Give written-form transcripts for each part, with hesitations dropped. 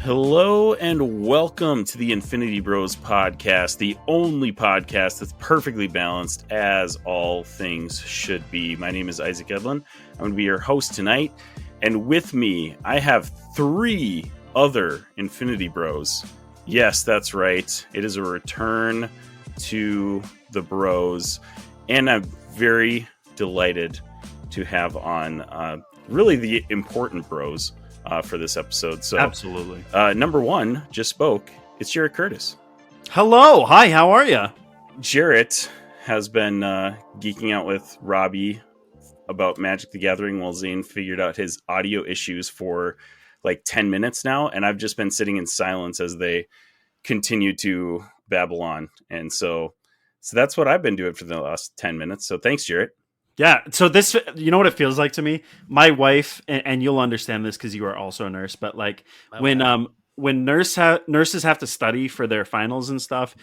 Hello and welcome to the Infinity Bros podcast, the only podcast that's perfectly balanced as all things should be. My name is Isaac Edlin. I'm going to be your host tonight. And with me, I have three other Infinity Bros. Yes, that's right. It is a return to the bros. And I'm very delighted to have on really the important bros for this episode. So absolutely. Number one just spoke. It's Jarrett Curtis. Hello. Hi, how are you? Jarrett has been geeking out with Robbie about Magic the Gathering while Zane figured out his audio issues for like 10 minutes now. And I've just been sitting in silence as they continue to babble on. And so that's what I've been doing for the last 10 minutes. So thanks, Jarrett. Yeah, so this, you know what it feels like to me? My wife, and you'll understand this because you are also a nurse, but like when nurses have to study for their finals and stuff,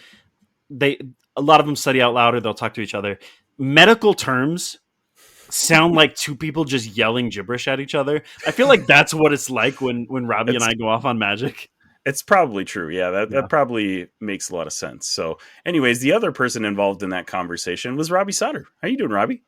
a lot of them study out loud or they'll talk to each other. Medical terms sound like two people just yelling gibberish at each other. I feel like that's what it's like when Robbie and I go off on Magic. It's probably true. Yeah, that probably makes a lot of sense. So anyways, the other person involved in that conversation was Robbie Sauter. How you doing, Robbie?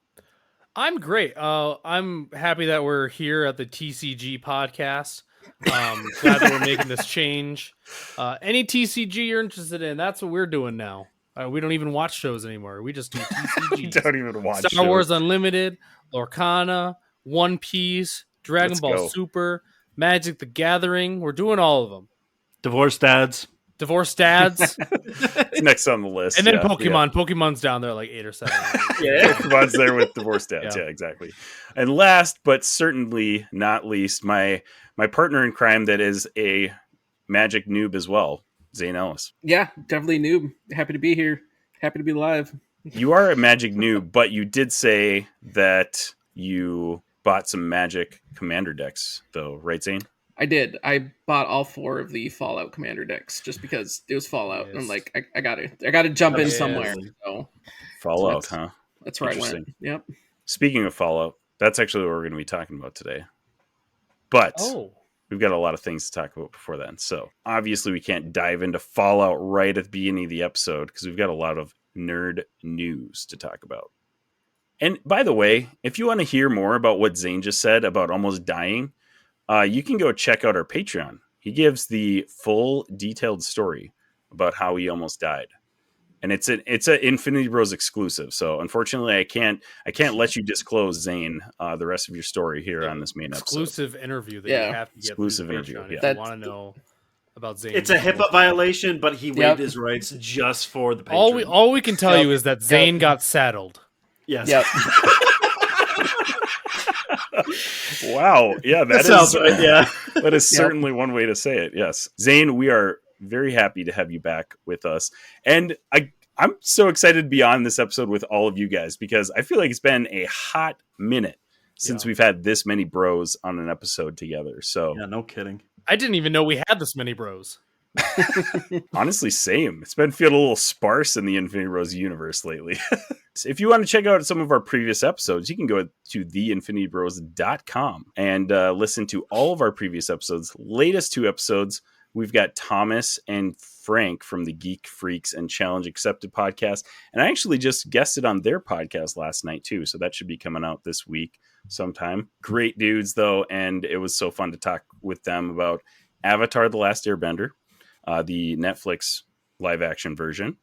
I'm great. I'm happy that we're here at the TCG podcast. Glad that we're making this change. Any TCG you're interested in, that's what we're doing now. We don't even watch shows anymore. We just do TCGs. We don't even watch Star Wars Unlimited, Lorcana, One Piece, Dragon Ball Super, Magic the Gathering. We're doing all of them. Divorced dads. It's next on the list. And then Pokemon. Yeah. Pokemon's down there like 8 or 7. Yeah, Pokemon's there with divorced dads. Yeah, exactly. And last but certainly not least, my partner in crime that is a Magic noob as well, Zane Ellis. Yeah, definitely noob. Happy to be here. Happy to be live. You are a Magic noob, but you did say that you bought some Magic Commander decks, though, right, Zane? I did. I bought all 4 of the Fallout Commander decks just because it was Fallout. Yes. And I'm like, I gotta jump in somewhere. So Fallout, huh? That's where I went. Yep. Speaking of Fallout, that's actually what we're going to be talking about today. But we've got a lot of things to talk about before then. So obviously we can't dive into Fallout right at the beginning of the episode because we've got a lot of nerd news to talk about. And by the way, if you want to hear more about what Zane just said about almost dying, you can go check out our Patreon. He gives the full detailed story about how he almost died. And it's an Infinity Bros exclusive. So unfortunately I can't let you disclose, Zane, the rest of your story here on this main exclusive episode. Interview that you have to get exclusive interview. If you want to know about Zane. It's a HIPAA violation, but he waived his rights just for the Patreon. All we can tell you is that Zane got saddled. Yes. Yep. Wow. Yeah, that sounds right. Yeah. That is certainly one way to say it. Yes. Zane, we are very happy to have you back with us. And I'm so excited to be on this episode with all of you guys because I feel like it's been a hot minute since we've had this many bros on an episode together. So yeah, no kidding. I didn't even know we had this many bros. Honestly, same. It's been feeling a little sparse in the Infinity Bros universe lately. So if you want to check out some of our previous episodes, you can go to theinfinitybros.com and listen to all of our previous episodes. Latest 2 episodes, we've got Thomas and Frank from the Geek Freaks and Challenge Accepted podcast. And I actually just guested on their podcast last night too. So that should be coming out this week sometime. Great dudes though. And it was so fun to talk with them about Avatar: The Last Airbender, the Netflix live action version,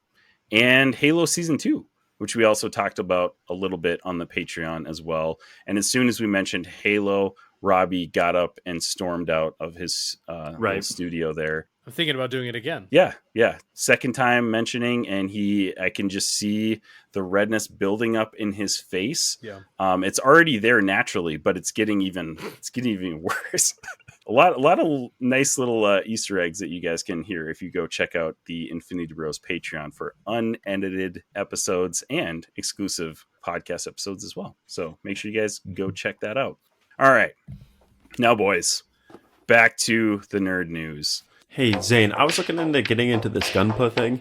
and Halo Season 2, which we also talked about a little bit on the Patreon as well. And as soon as we mentioned Halo, Robbie got up and stormed out of his studio there. I'm thinking about doing it again. Yeah. Second time mentioning, and I can just see the redness building up in his face. Yeah. It's already there naturally, but it's getting even worse. A lot of nice little Easter eggs that you guys can hear if you go check out the Infinity Bros Patreon for unedited episodes and exclusive podcast episodes as well. So make sure you guys go check that out. All right. Now, boys, back to the nerd news. Hey, Zane, I was looking into getting into this Gunpla thing.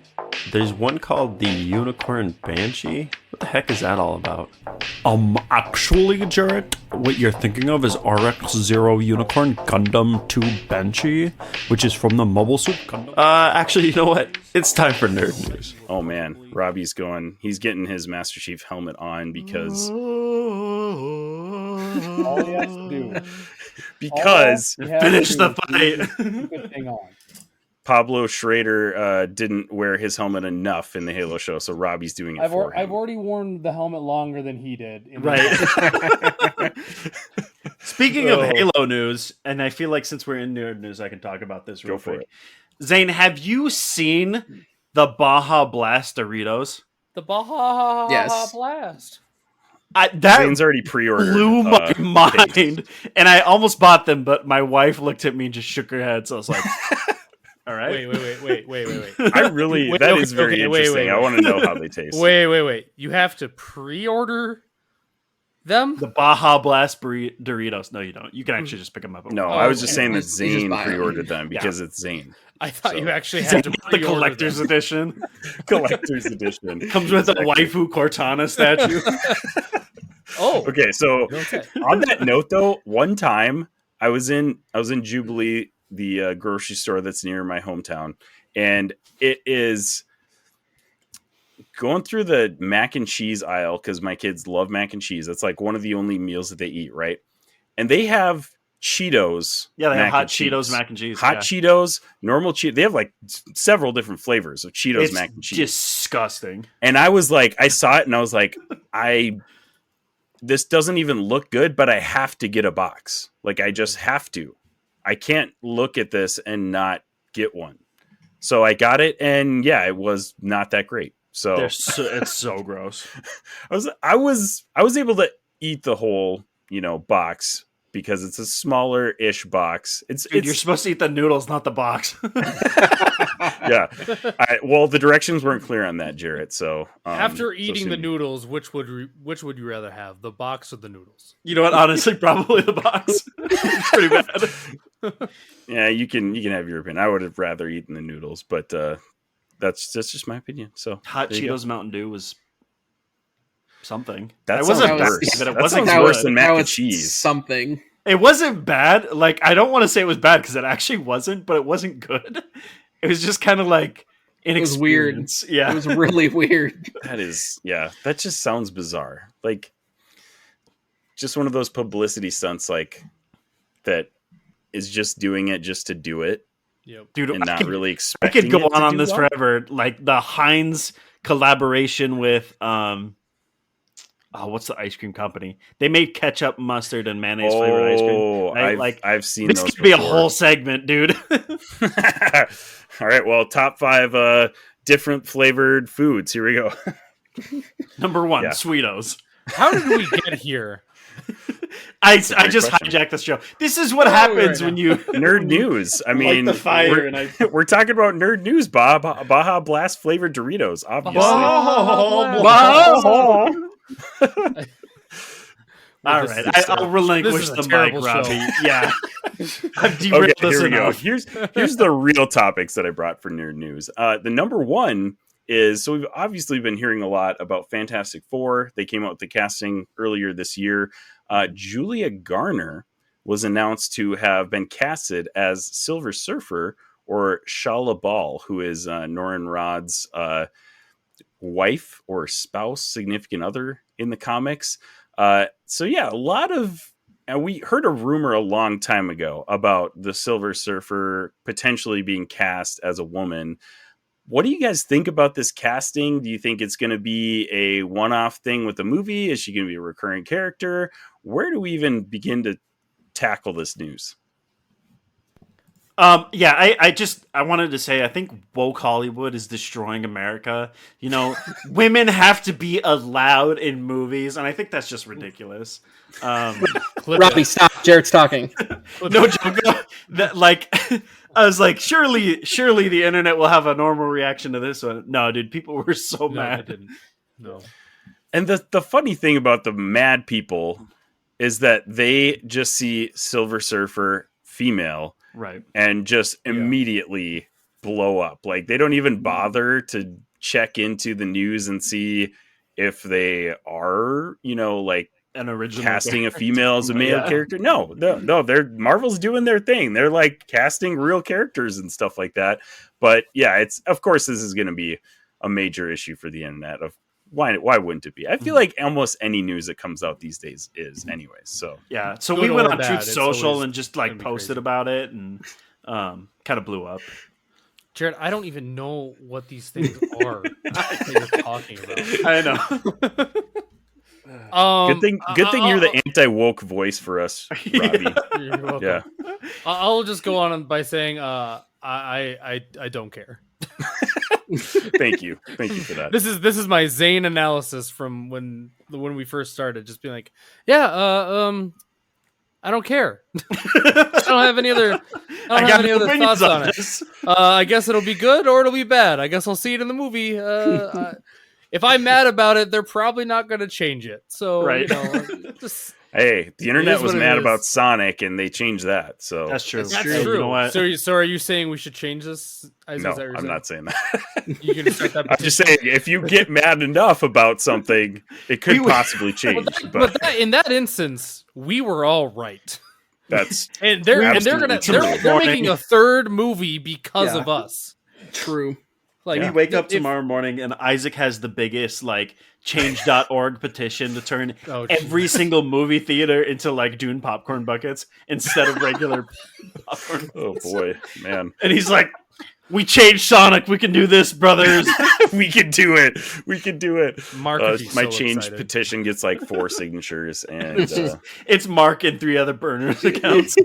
There's one called the Unicorn Banshee. What the heck is that all about? Actually, Jarrett, what you're thinking of is RX-0 Unicorn Gundam 2 Banshee, which is from the Mobile Suit Gundam. Actually, you know what? It's time for nerd news. Oh man, Robbie's he's getting his Master Chief helmet on because All he has to do. Finish the fight. Keep the thing on. Pablo Schrader didn't wear his helmet enough in the Halo show, so Robbie's doing it for him. I've already worn the helmet longer than he did. Right. Speaking of Halo news, and I feel like since we're in nerd news, I can talk about this real quick. Zane, have you seen the Baja Blast Doritos? The Baja Yes. Blast. That Zane's already pre-ordered. blew my mind, and I almost bought them, but my wife looked at me and just shook her head. So I was like, "All right, Wait. I really that is very interesting. I want to know how they taste. Wait. You have to pre-order them? the Baja Blast Doritos." No, you don't. You can actually just pick them up. No, I was just saying that You just Zane buy 'em. pre-ordered them because it's Zane. I thought you actually Zane had to the pre-order collector's them. edition. Collector's edition. Comes with a waifu Cortana statue. Oh, Okay, so okay. on that note, though, one time I was in Jubilee, the grocery store that's near my hometown, and it is going through the mac and cheese aisle because my kids love mac and cheese. That's like one of the only meals that they eat, right? And they have Cheetos. Yeah, they have mac hot and Cheetos cheese. mac and cheese. Hot yeah. Cheetos, normal Cheetos. They have like several different flavors of Cheetos It's mac and cheese. disgusting. And I was like, I saw it and I was like, this doesn't even look good, but I have to get a box. Like, I just have to. I can't look at this and not get one. So I got it, and yeah, it was not that great. So It's so gross. I was able to eat the whole, box because it's a smaller-ish box. Dude, you're supposed to eat the noodles, not the box. Yeah. Well, the directions weren't clear on that, Jarrett. So After eating the noodles, which would you rather have, the box or the noodles? You know what? Honestly, probably the box. It's pretty bad. Yeah, you can have your opinion. I would have rather eaten the noodles, but that's just my opinion. So Hot there you Cheetos Mountain Dew was something. That it wasn't sounds bad, worse. but it That wasn't sounds worse good. than mac and was cheese. Something. It wasn't bad. Like, I don't want to say it was bad because it actually wasn't, but it wasn't good. It was just kind of like was weird. inexperience. Yeah. It was really weird. That just sounds bizarre. Like, just one of those publicity stunts, like, that is just doing it just to do it. Yep. Dude, And not really I expecting could go it to on do this well. forever. Like the Heinz collaboration with what's the ice cream company? They made ketchup, mustard, and mayonnaise flavored ice cream. I've seen This those could be a before. whole segment, dude. All right, well, top 5 different flavored foods. Here we go. Number 1, Yeah. Sweetos. How did we get here? I great just question. hijacked this show. This is what Where are we happens right when now? you Nerd news. I mean, light the fire and I we're talking about nerd news, Bob. Baja Blast flavored Doritos, obviously. All This right, is I'll relinquish this is a the mic, terrible Robbie. show. Yeah, I've derailed Okay, this here we go. enough. Here's the real topics that I brought for nerd news. The number one is, so we've obviously been hearing a lot about Fantastic Four. They came out with the casting earlier this year. Julia Garner was announced to have been casted as Silver Surfer, or Shala Bal, who is Norrin Rod's wife or spouse, significant other in the comics. So yeah, a lot of, and we heard a rumor a long time ago about the Silver Surfer potentially being cast as a woman. What do you guys think about this casting? Do you think it's going to be a one-off thing with the movie? Is she going to be a recurring character? Where do we even begin to tackle this news? Yeah, I wanted to say, I think woke Hollywood is destroying America. You know, women have to be allowed in movies, and I think that's just ridiculous. Robbie, stop. Jared's talking. No joke. That, like, I was like, surely the internet will have a normal reaction to this one. No, dude, people were so No, I mad. didn't. No. And the funny thing about the mad people is that they just see Silver Surfer female Right. and just immediately blow up. Like, they don't even bother to check into the news and see if they are, like An original casting a character. female as a male Yeah. character. No, they're Marvel's doing their thing. They're like casting real characters and stuff like that. But yeah, it's of course this is going to be a major issue for the internet. Of why wouldn't it be? I feel like almost any news that comes out these days is anyways. So Yeah. So Good we went or on bad, Truth it's Social always and just gonna like be posted crazy. about it and kind of blew up. Jared, I don't even know what these things are that you're talking about. I know. good thing you're the anti-woke voice for us, Robbie. You're welcome. Yeah. I'll just go on by saying I don't care. Thank you for that. This is my Zane analysis from when we first started. Just being like, I don't care. I don't have any other. I don't have any other thoughts on it. I guess it'll be good or it'll be bad. I guess I'll see it in the movie. If I'm mad about it, they're probably not going to change it. So Right. just Hey, the internet is was what it mad is. about Sonic, and they changed that. So That's true. that's You true. know what? So are you saying we should change this? Is no, that what you're I'm saying? not saying that. You can start that I'm just saying, if you get mad enough about something, it could possibly change. But in that instance, we were all right. That's And they're Absolutely true. they're making a third movie because Yeah. of us. True. Like We wake up if- tomorrow morning and Isaac has the biggest like change.org petition to turn Oh, every single movie theater into like Dune popcorn buckets instead of regular popcorn. oh boy, man. And he's like, "We changed Sonic. We can do this, brothers." We can do it. We can do it. Mark would be My so change excited. petition gets like 4 signatures, and It's Mark and 3 other burners accounts.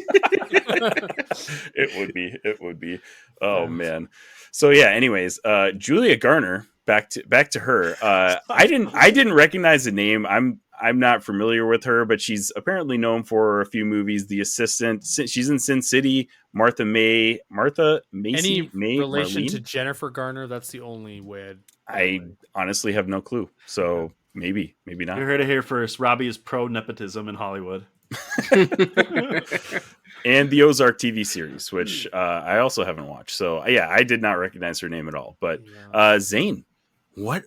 it would be. Oh man. So yeah. Anyways, Julia Garner. Back to her. I didn't recognize the name. I'm not familiar with her, but she's apparently known for a few movies. The Assistant. She's in Sin City. Martha Macy. Any May, relation Marlene? to Jennifer Garner? That's the only way. I honestly have no clue. So maybe not. You heard it here first. Robbie is pro nepotism in Hollywood. And the Ozark TV series, which I also haven't watched. So yeah, I did not recognize her name at all. But Zane, what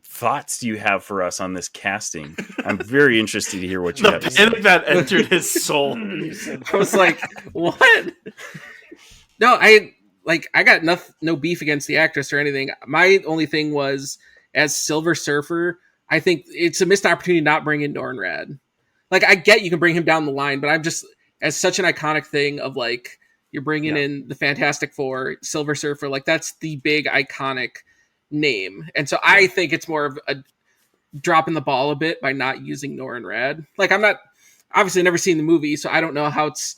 thoughts do you have for us on this casting? I'm very interested to hear what you The have to say. panic that entered his soul. I was like, what? No, I got no beef against the actress or anything. My only thing was, as Silver Surfer, I think it's a missed opportunity to not bring in Nornrad. Like, I get you can bring him down the line, but I'm just, as such an iconic thing of like, you're bringing in the Fantastic Four, Silver Surfer, like that's the big iconic name. And so I think it's more of a dropping the ball a bit by not using Nornrad. Like, I'm not, obviously never seen the movie, so I don't know how it's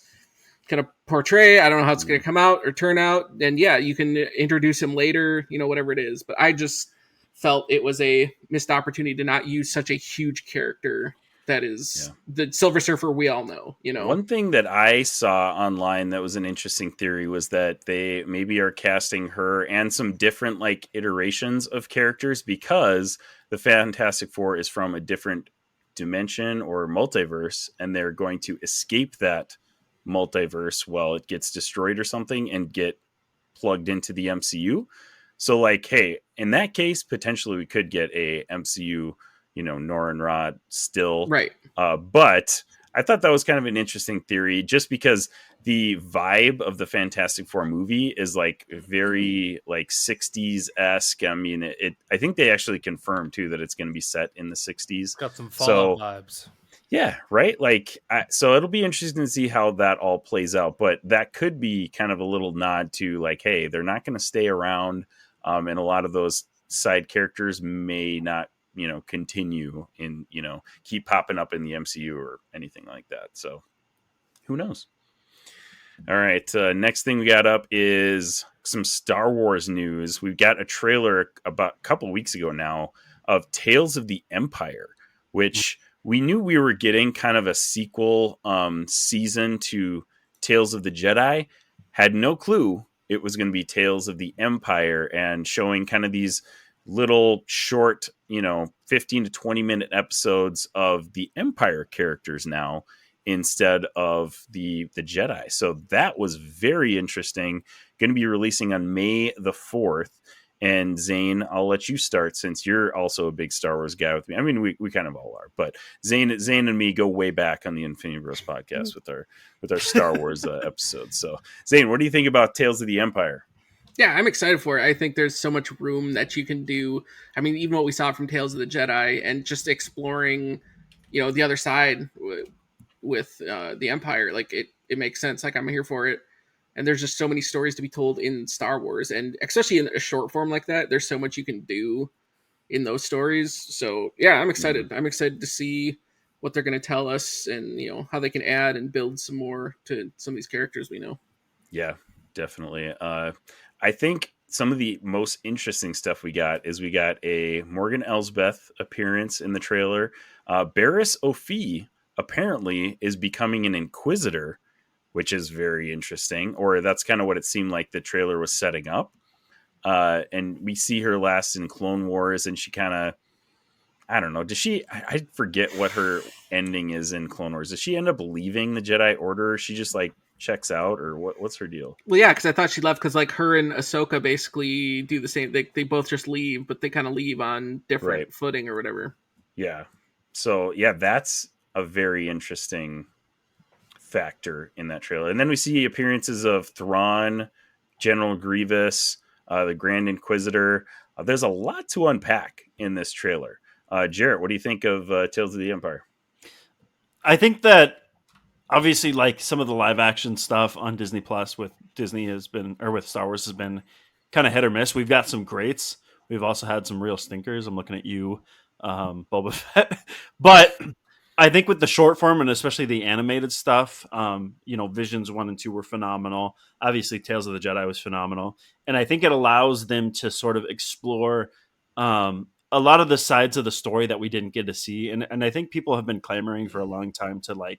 going to portray. I don't know how it's going to come out or turn out. And yeah, you can introduce him later, whatever it is. But I just felt it was a missed opportunity to not use such a huge character that is the Silver Surfer we all know. One thing that I saw online that was an interesting theory was that they maybe are casting her and some different like iterations of characters because the Fantastic Four is from a different dimension or multiverse, and they're going to escape that multiverse while it gets destroyed or something and get plugged into the MCU. So like, hey, in that case, potentially we could get a MCU, Nornrad still. Right. But I thought that was kind of an interesting theory just because the vibe of the Fantastic Four movie is like very like 60s-esque. I mean, I think they actually confirmed too that it's going to be set in the 60s. Got some Fallout vibes. Yeah, right. Like, so it'll be interesting to see how that all plays out. But that could be kind of a little nod to like, hey, they're not going to stay around, and a lot of those side characters may not, continue in, keep popping up in the MCU or anything like that. So, who knows? All right. Next thing we got up is some Star Wars news. We've got a trailer about a couple weeks ago now of Tales of the Empire, which we knew we were getting kind of a sequel season to Tales of the Jedi. Had no clue it was going to be Tales of the Empire, and showing kind of these little short, 15 to 20 minute episodes of the Empire characters now instead of the Jedi. So that was very interesting. Going to be releasing on May the 4th. And Zane, I'll let you start since you're also a big Star Wars guy with me. I mean, we kind of all are, but Zane and me go way back on the Infinity Bros podcast with our Star Wars episodes. So, Zane, what do you think about Tales of the Empire? Yeah, I'm excited for it. I think there's so much room that you can do. I mean, even what we saw from Tales of the Jedi and just exploring, the other side with the Empire, like it makes sense. Like I'm here for it. And there's just so many stories to be told in Star Wars, and especially in a short form like that, there's so much you can do in those stories. So yeah, I'm excited. I'm excited to see what they're going to tell us, and how they can add and build some more to some of these characters we know. Yeah, definitely. I think some of the most interesting stuff we got a Morgan Elsbeth appearance in the trailer. Barriss O'Fee apparently is becoming an Inquisitor, which is very interesting, or that's kind of what it seemed like the trailer was setting up. And we see her last in Clone Wars, and she kind of, I don't know, I forget what her ending is in Clone Wars. Does she end up leaving the Jedi Order? Or she just like checks out, or what's her deal? Well, yeah, because I thought she left because like her and Ahsoka basically do the same. They both just leave, but they kind of leave on different footing or whatever. Yeah. So yeah, that's a very interesting factor in that trailer. And then we see appearances of Thrawn, General Grievous, the Grand Inquisitor. There's a lot to unpack in this trailer. Jarrett, what do you think of Tales of the Empire? I think that obviously, like some of the live action stuff on Disney Plus with Disney with Star Wars has been kind of hit or miss. We've got some greats. We've also had some real stinkers. I'm looking at you, Boba Fett. But I think with the short form and especially the animated stuff, Visions 1 and 2 were phenomenal. Obviously, Tales of the Jedi was phenomenal. And I think it allows them to sort of explore a lot of the sides of the story that we didn't get to see. And I think people have been clamoring for a long time to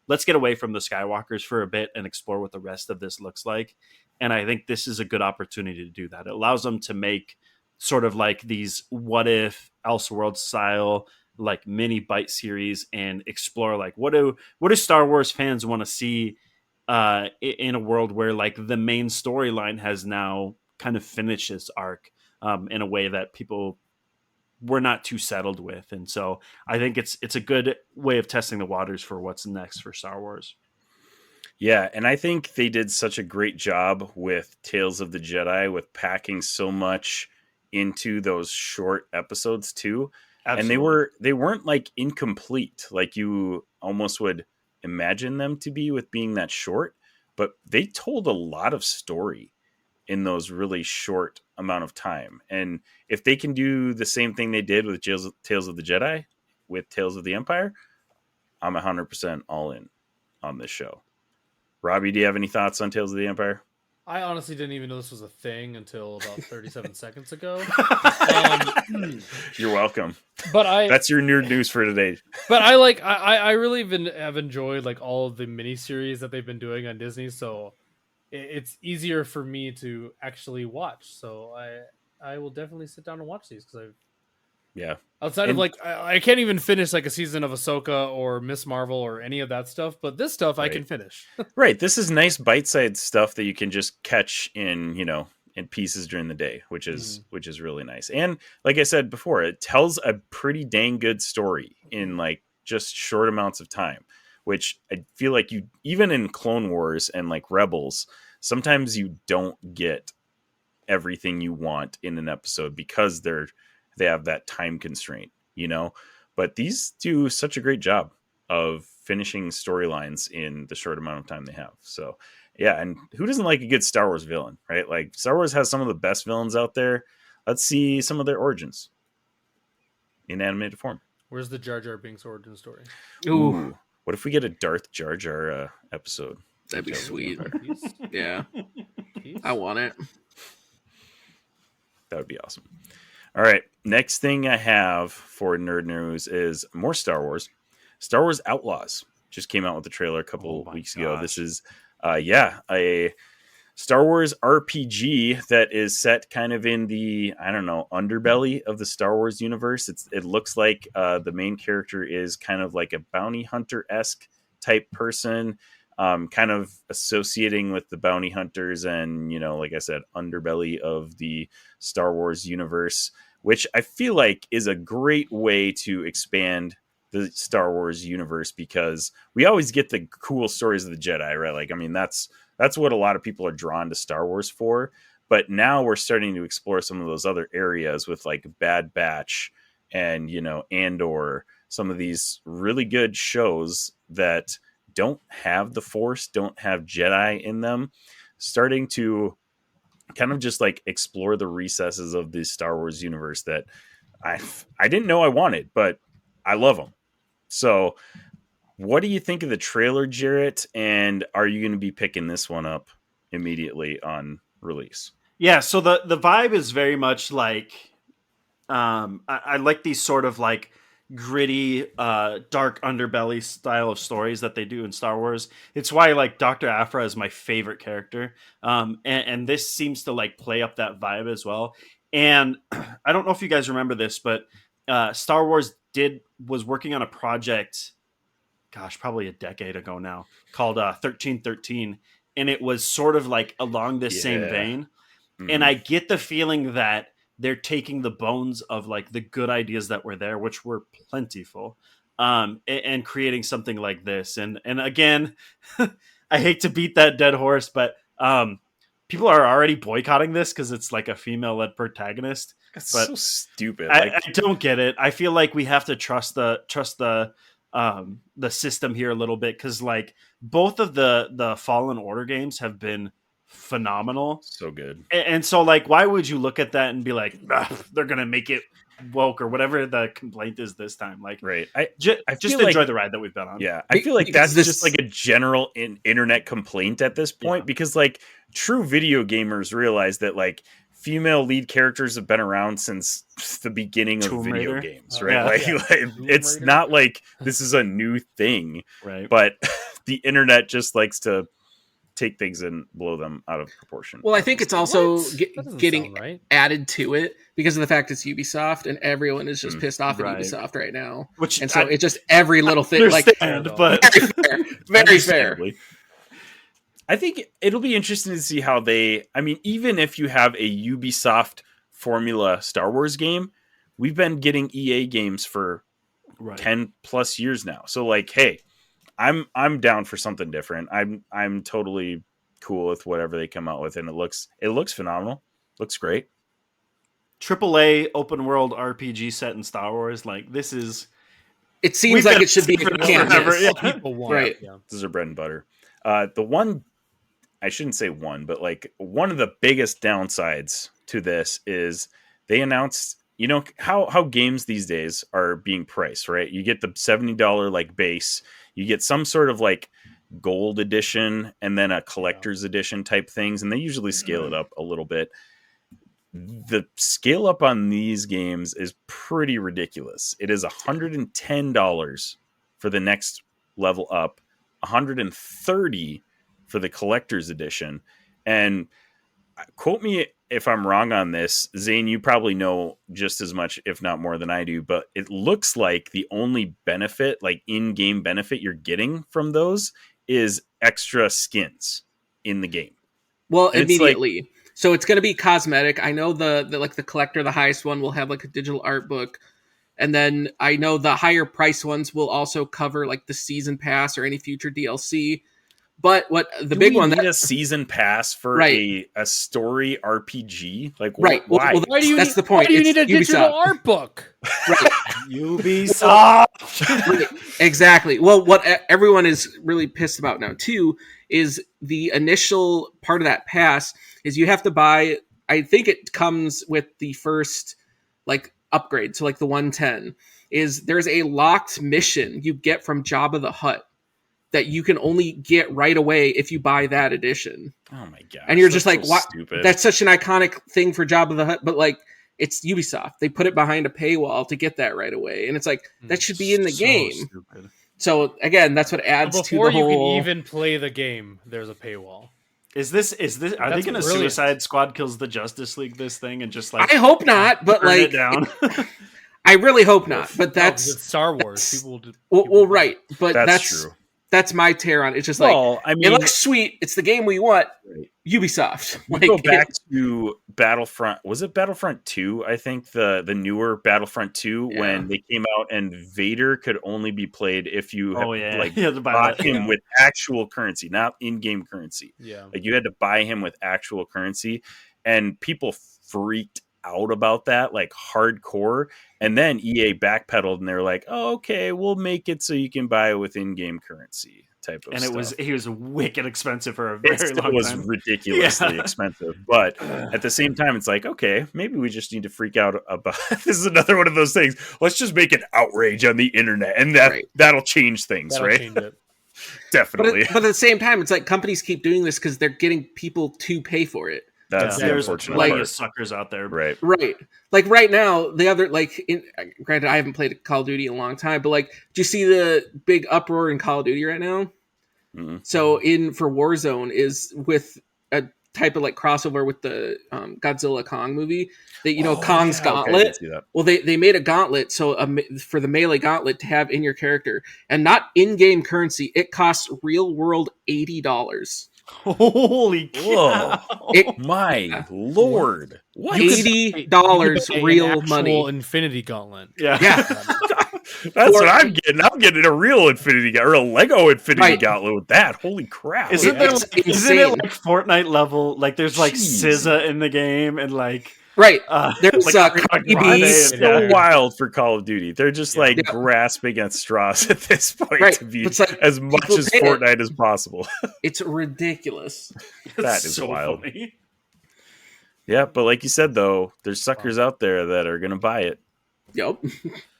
let's get away from the Skywalkers for a bit and explore what the rest of this looks like. And I think this is a good opportunity to do that. It allows them to make sort of like these what if Elseworld style like mini bite series and explore like what do Star Wars fans want to see in a world where like the main storyline has now kind of finished its arc in a way that people were not too settled with. And so I think it's a good way of testing the waters for what's next for Star Wars. Yeah, and I think they did such a great job with Tales of the Jedi with packing so much into those short episodes too. Absolutely. And they weren't like incomplete like you almost would imagine them to be with being that short, but they told a lot of story in those really short amount of time. And if they can do the same thing they did with Tales of the Jedi with Tales of the Empire, I'm 100% all in on this show. Robbie, do you have any thoughts on Tales of the Empire? I honestly didn't even know this was a thing until about 37 seconds ago. You're welcome. But that's your nerd news for today. But I really have enjoyed like all of the miniseries that they've been doing on Disney, so it's easier for me to actually watch. So I will definitely sit down and watch these because outside of like I can't even finish like a season of Ahsoka or Miss Marvel or any of that stuff, but this stuff I can finish. Right. This is nice bite-sized stuff that you can just catch in pieces during the day, which is really nice. And like I said before, it tells a pretty dang good story in like just short amounts of time, which I feel like you even in Clone Wars and like Rebels, sometimes you don't get everything you want in an episode because they have that time constraint, but these do such a great job of finishing storylines in the short amount of time they have. So yeah. And who doesn't like a good Star Wars villain, right? Like Star Wars has some of the best villains out there. Let's see some of their origins in animated form. Where's the Jar Jar Binks origin story? Ooh. What if we get a Darth Jar Jar episode? That'd be sweet. Yeah. I want it. That would be awesome. All right. Next thing I have for Nerd News is more Star Wars. Star Wars Outlaws just came out with the trailer a couple weeks ago. This is, a Star Wars RPG that is set kind of in the, underbelly of the Star Wars universe. It looks like the main character is kind of like a bounty hunter-esque type person. kind of associating with the bounty hunters and, like I said, underbelly of the Star Wars universe, which I feel like is a great way to expand the Star Wars universe, because we always get the cool stories of the Jedi, right? Like, I mean, that's what a lot of people are drawn to Star Wars for. But now we're starting to explore some of those other areas with like Bad Batch and, Andor, some of these really good shows that don't have the Force, don't have Jedi in them, starting to kind of just like explore the recesses of the Star Wars universe that I didn't know I wanted, but I love them. So what do you think of the trailer, Jarrett? And are you going to be picking this one up immediately on release? Yeah, so the vibe is very much like I like these sort of like gritty, dark underbelly style of stories that they do in Star Wars. It's why like Dr. Aphra is my favorite character. And this seems to like play up that vibe as well. And I don't know if you guys remember this, but Star Wars was working on a project, gosh, probably a decade ago now, called 1313. And it was sort of like along this same vein. Mm-hmm. And I get the feeling that they're taking the bones of like the good ideas that were there, which were plentiful, and creating something like this. And again, I hate to beat that dead horse, but people are already boycotting this because it's like a female-led protagonist. That's so stupid. I don't get it. I feel like we have to trust the system here a little bit, because like both of the Fallen Order games have been phenomenal, so good, and so like why would you look at that and be like, they're gonna make it woke or whatever the complaint is this time? Like, right, I just enjoy the ride that we've been on. Yeah, I feel like that's just like a general internet complaint at this point, because like true video gamers realize that like female lead characters have been around since the beginning of video games, right? Like it's not like this is a new thing, right? But the internet just likes to take things and blow them out of proportion. Well, I think it's also getting added to it because of the fact it's Ubisoft, and everyone is just pissed off at Ubisoft right now. Which, so it's just every little thing. But very fair. I think it'll be interesting to see how even if you have a Ubisoft formula Star Wars game, we've been getting EA games for 10 plus years now. So like, hey, I'm down for something different. I'm totally cool with whatever they come out with, and it looks phenomenal. Looks great. AAA open world RPG set in Star Wars, like this is. It seems like it should be people want. Right. Yeah. This is our bread and butter. The one, I shouldn't say one, but like one of the biggest downsides to this is they announced, how games these days are being priced, right? You get the $70 like base. You get some sort of like gold edition and then a collector's edition type things. And they usually scale it up a little bit. The scale up on these games is pretty ridiculous. It is $110 for the next level up, $130 for the collector's edition. And quote me if I'm wrong on this, Zane, you probably know just as much, if not more than I do, but it looks like the only benefit, like in-game benefit you're getting from those is extra skins in the game. Well, and immediately. So it's going to be cosmetic. I know the collector, the highest one, will have like a digital art book. And then I know the higher price ones will also cover like the season pass or any future DLC. But what the big one, need a season pass for a story RPG? Like, right? Why? Well, that's the point. Why do you need a digital art book? Right. Ubisoft. Right. Exactly. Well, what everyone is really pissed about now too is the initial part of that pass is you have to buy. I think it comes with the first like upgrade, so like the 110 is there's a locked mission you get from Jabba the Hutt that you can only get right away if you buy that edition. Oh my god! And you're just like, so what? Stupid. That's such an iconic thing for Jabba the Hutt, but like, it's Ubisoft. They put it behind a paywall to get that right away, and it's like that should be in the game. Stupid. So again, that's what adds to the whole. Before you can even play the game, there's a paywall. Is this? Are they going to Suicide Squad kills the Justice League this thing and just like? I hope not, but like, it down. I really hope not. But that's Star Wars. People well, right, but that's true. That's my tear on it. It's just like, Well, I it mean, looks sweet. It's the game we want. right. Ubisoft. We go back to Battlefront. Was it Battlefront 2? I think the newer Battlefront 2 when they came out and Vader could only be played if you bought him with actual currency, not in-game currency. Yeah. Like you had to buy him with actual currency, and people freaked out about that, like hardcore. And then EA backpedaled and they're like, "Oh, okay, we'll make it so you can buy it with in-game currency." Type of and stuff. he was wicked expensive for a very long time. It was ridiculously expensive, but at the same time, it's like, okay, maybe we just need to freak out about. This is another one of those things. Let's just make an outrage on the internet, and that'll change things, That'll right? change it. Definitely. But at the same time, it's like companies keep doing this because they're getting people to pay for it. That's the There's unfortunate plenty part. of suckers out there, Right? Right. Like right now, the other granted, I haven't played Call of Duty in a long time, but like, do you see the big uproar in Call of Duty right now? Mm-hmm. So for Warzone is with a type of like crossover with the Godzilla Kong movie that Kong's gauntlet. Okay, well, they made a gauntlet for the melee gauntlet to have in your character, and not in-game currency. It costs real world $80. Holy cow! My lord! What? $80 real money. Infinity Gauntlet. Yeah. That's what I'm getting. I'm getting a real Infinity Gauntlet, or a Lego Infinity Gauntlet with that. Holy crap! Isn't it like Fortnite level? Like there's like SZA in the game, and like there's it's so wild for Call of Duty. They're just grasping at straws at this point to be as much as Fortnite as possible. It's ridiculous. That is so wild. Funny. Yeah, but like you said, though, there's suckers out there that are going to buy it. Yep.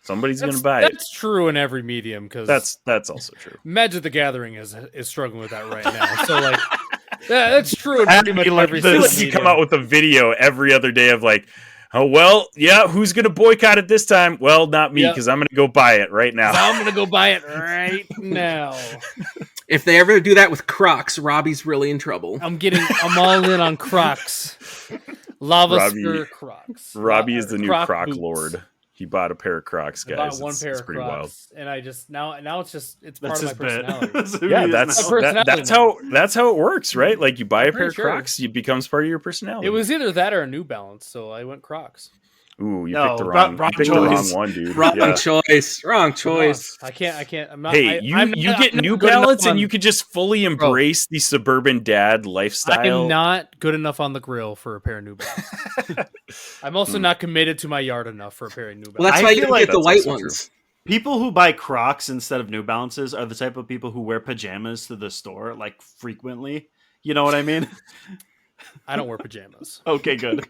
Somebody's going to buy it. That's true in every medium, because that's also true. Magic the Gathering is struggling with that right now. So like, that's true in pretty much every. I feel like you come out with a video every other day of like, oh well, yeah, who's going to boycott it this time? Well, not me, because I'm going to go buy it right now. I'm going to go buy it right now. If they ever do that with Crocs, Robbie's really in trouble. I'm all in on Crocs. Lava Spur Crocs. Robbie is the new Croc boots. Lord. He bought a pair of Crocs, guys. I bought one pair of pretty Crocs, wild. and I just now it's part That's of my personality. Yeah, that's how it works, right? Like you buy a pair of Crocs, it becomes part of your personality. It was either that or a New Balance, so I went Crocs. Ooh, you picked the wrong one, dude. Wrong choice. I can't. I'm not. Hey, you get New Balance, and you could just fully embrace the suburban dad lifestyle. I'm not good enough on the grill for a pair of New Balance. I'm also not committed to my yard enough for a pair of New Balance. Well, that's why you get the white ones. True. People who buy Crocs instead of New Balances are the type of people who wear pajamas to the store like frequently. You know what I mean? I don't wear pajamas. Okay, good.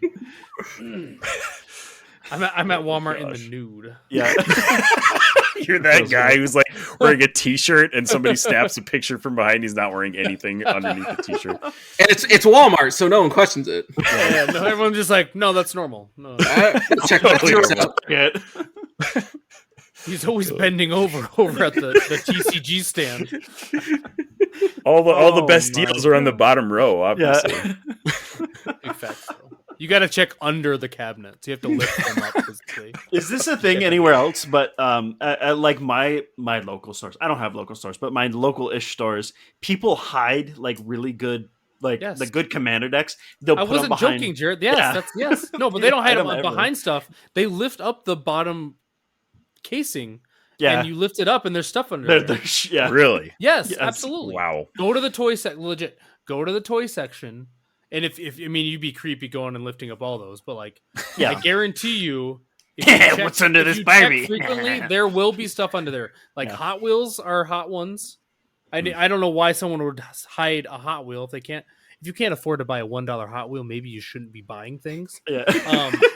I'm at Walmart in the nude. Yeah. You're that guy who's like wearing a t-shirt and somebody snaps a picture from behind. He's not wearing anything underneath the t-shirt. And it's Walmart, so no one questions it. No, everyone's just like, no, that's normal. No. Check that out. He's always bending over at the TCG stand. All the best deals are on the bottom row, obviously. Yeah. Big facts, though. You got to check under the cabinets. You have to lift them up. Physically. Is this a thing anywhere else? But at like my local stores, I don't have local stores, but my local-ish stores, people hide like really good, the good commander decks. I wasn't joking, Jared. Yes. No, but they don't hide them behind stuff. They lift up the bottom casing. Yeah. And you lift it up, and there's stuff under there. Really? Yes, absolutely. Wow. Go to the toy section. Legit. Go to the toy section. And if I mean, you'd be creepy going and lifting up all those, but I guarantee you, what's under this baby? Frequently, there will be stuff under there. Hot Wheels are hot ones. I don't know why someone would hide a Hot Wheel if they can't. If you can't afford to buy a $1 Hot Wheel, maybe you shouldn't be buying things. Yeah.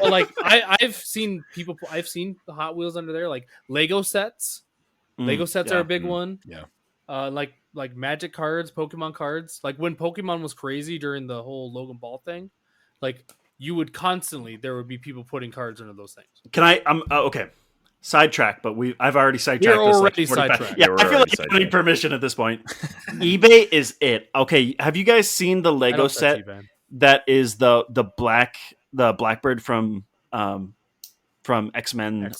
But I've seen the Hot Wheels under there, like Lego sets. Lego sets are a big one. Yeah. Like Magic cards, Pokemon cards. Like when Pokemon was crazy during the whole Logan Ball thing, you would there would be people putting cards under those things. Can I? Okay. Sidetrack, but I've already sidetracked. You're already sidetracked. Yeah, I feel like I need permission at this point. eBay is it. Okay, have you guys seen the Lego set that is the Blackbird from X-Men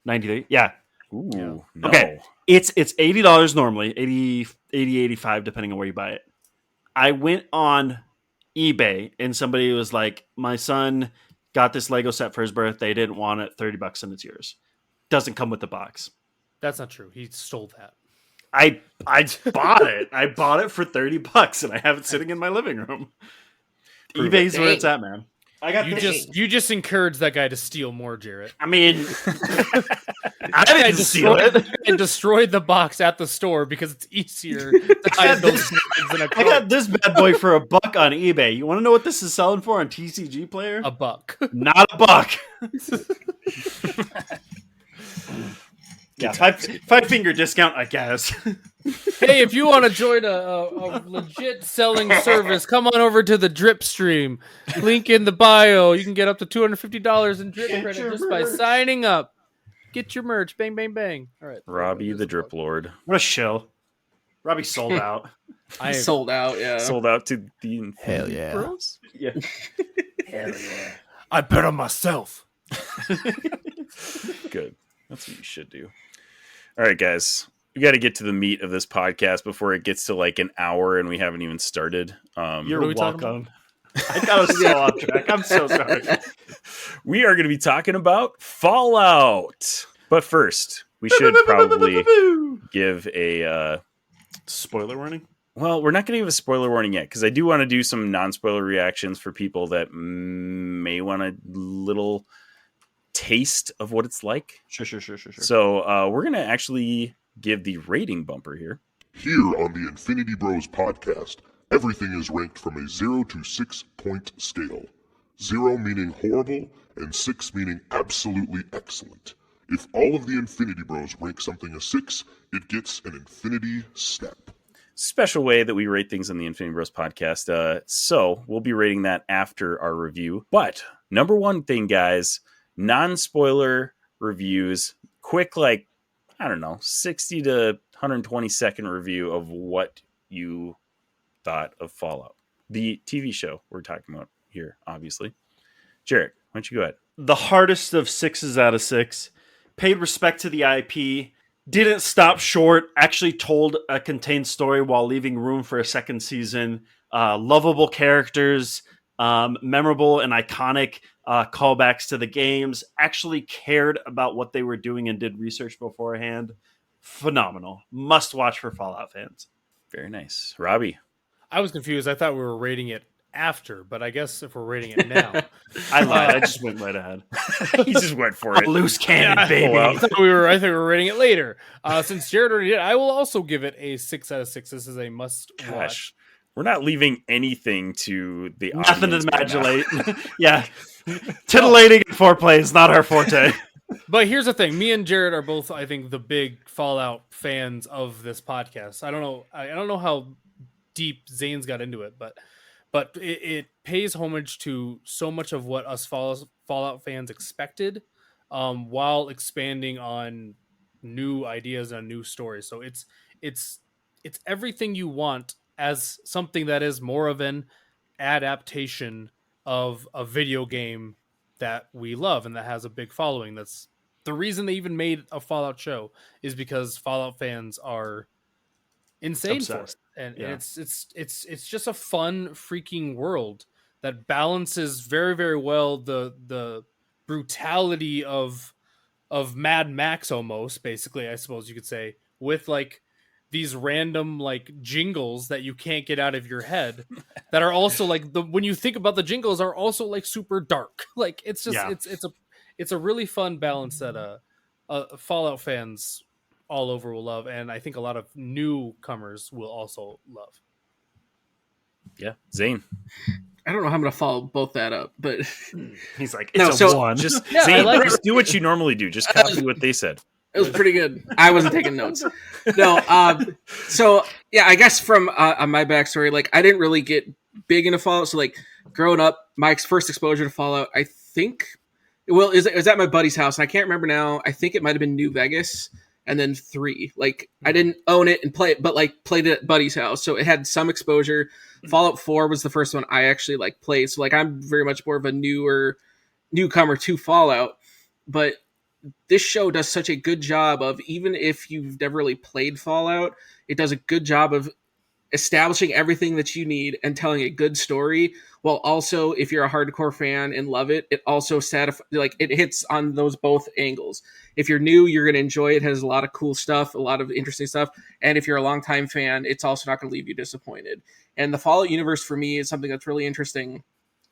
93? Yeah. Ooh, Yeah. no. Okay. It's $80 normally, 80, 85 depending on where you buy it. I went on eBay and somebody was like, my son got this Lego set for his birthday, didn't want it, $30 and it's yours. Doesn't come with the box. That's not true. He stole that. I bought it. I bought it for $30 and I have it sitting in my living room. Prove eBay's it. where it's at, man. I got You just encouraged that guy to steal more, Jarrett. I mean, I didn't steal it. And destroyed the box at the store because it's easier to hide those snags in a I cart. got this bad boy for $1 on eBay. You want to know what this is selling for on TCG Player? a buck. Not $1. Yeah, five finger discount, I guess. Hey, if you want to join a legit selling service, come on over to the Drip Stream. Link in the bio. You can get up to $250 in drip credit just by signing up. Get your merch. Bang, bang, bang. All right. Robbie the Drip Lord. What a shill. Robbie sold out. I Sold out, yeah. Sold out to the Infinity Hell yeah. Bros? Yeah. Hell yeah. I bet on myself. Good. That's what you should do. All right, guys. We got to get to the meat of this podcast before it gets to like an hour and we haven't even started. You're What are we talking welcome. I got us so off track. I'm so sorry. We are going to be talking about Fallout. But first, we should probably give a... Spoiler warning? well, we're not going to give a spoiler warning yet because I do want to do some non-spoiler reactions for people that may want a little taste of what it's like. Sure. So we're going to actually give the rating bumper here. Here on the Infinity Bros podcast, everything is ranked from a 0 to 6 point scale. 0 meaning horrible, and 6 meaning absolutely excellent. If all of the Infinity Bros rank something a 6, it gets an Infinity Snap. Special way that we rate things on the Infinity Bros podcast. So we'll be rating that after our review. But number one thing, guys, non-spoiler reviews, quick, like, I don't know, 60 to 120 second review of what you thought of Fallout. The TV show we're talking about here, obviously. Jarrett, why don't you go ahead? The hardest of 6s out of 6. Paid respect to the IP. Didn't stop short. Actually told a contained story while leaving room for a second season. Lovable characters. Memorable and iconic callbacks to the games. Actually cared about what they were doing and did research beforehand. Phenomenal. Must watch for Fallout fans. Very nice. Robbie. I was confused. I thought we were rating it after, but I guess if we're rating it now. I lied. I just went right ahead. He just went for it. Loose cannon, Yeah, baby. I thought we were rating it later. Since Jared already did, I will also give it a 6 out of 6. This is a must watch. Gosh. We're not leaving anything to the Nothing to audience right now. modulate. Yeah. Titillating and foreplay is not our forte. But here's the thing: me and Jared are both, I think, the big Fallout fans of this podcast. I don't know how deep Zane's got into it, but it pays homage to so much of what us Fallout fans expected, while expanding on new ideas and new stories. So it's everything you want as something that is more of an adaptation of a video game that we love and that has a big following. That's the reason they even made a Fallout show, is because Fallout fans are insane for it. Obsessed. And Yeah. it's just a fun freaking world that balances very, very well the brutality of Mad Max, almost, basically, I suppose you could say, with like these random like jingles that you can't get out of your head that are also like, when you think about the jingles, are also like super dark. Like it's just Yeah. it's a really fun balance that Fallout fans all over will love, and I think a lot of newcomers will also love. Yeah. Zane. I don't know how I'm going to follow both that up, but He's like, No, it's so- a 1. Just Yeah, I Zane, like just do what you normally do. Just copy what they said. it was pretty good. I wasn't taking notes. No, so yeah, I guess from on my backstory, like I didn't really get big into Fallout. So like growing up, my first exposure to Fallout, I think, well, is at my buddy's house, and I can't remember now. I think it might have been New Vegas, and then 3. Like I didn't own it and play it, but like played it at buddy's house, so it had some exposure. Fallout 4 was the first one I actually like played, so like I'm very much more of a newcomer to Fallout, but this show does such a good job of, even if you've never really played Fallout, it does a good job of establishing everything that you need and telling a good story, while also, if you're a hardcore fan and love it, it also it hits on those both angles. If you're new, you're going to enjoy it. It has a lot of cool stuff, a lot of interesting stuff. And if you're a longtime fan, it's also not going to leave you disappointed. And the Fallout universe for me is something that's really interesting,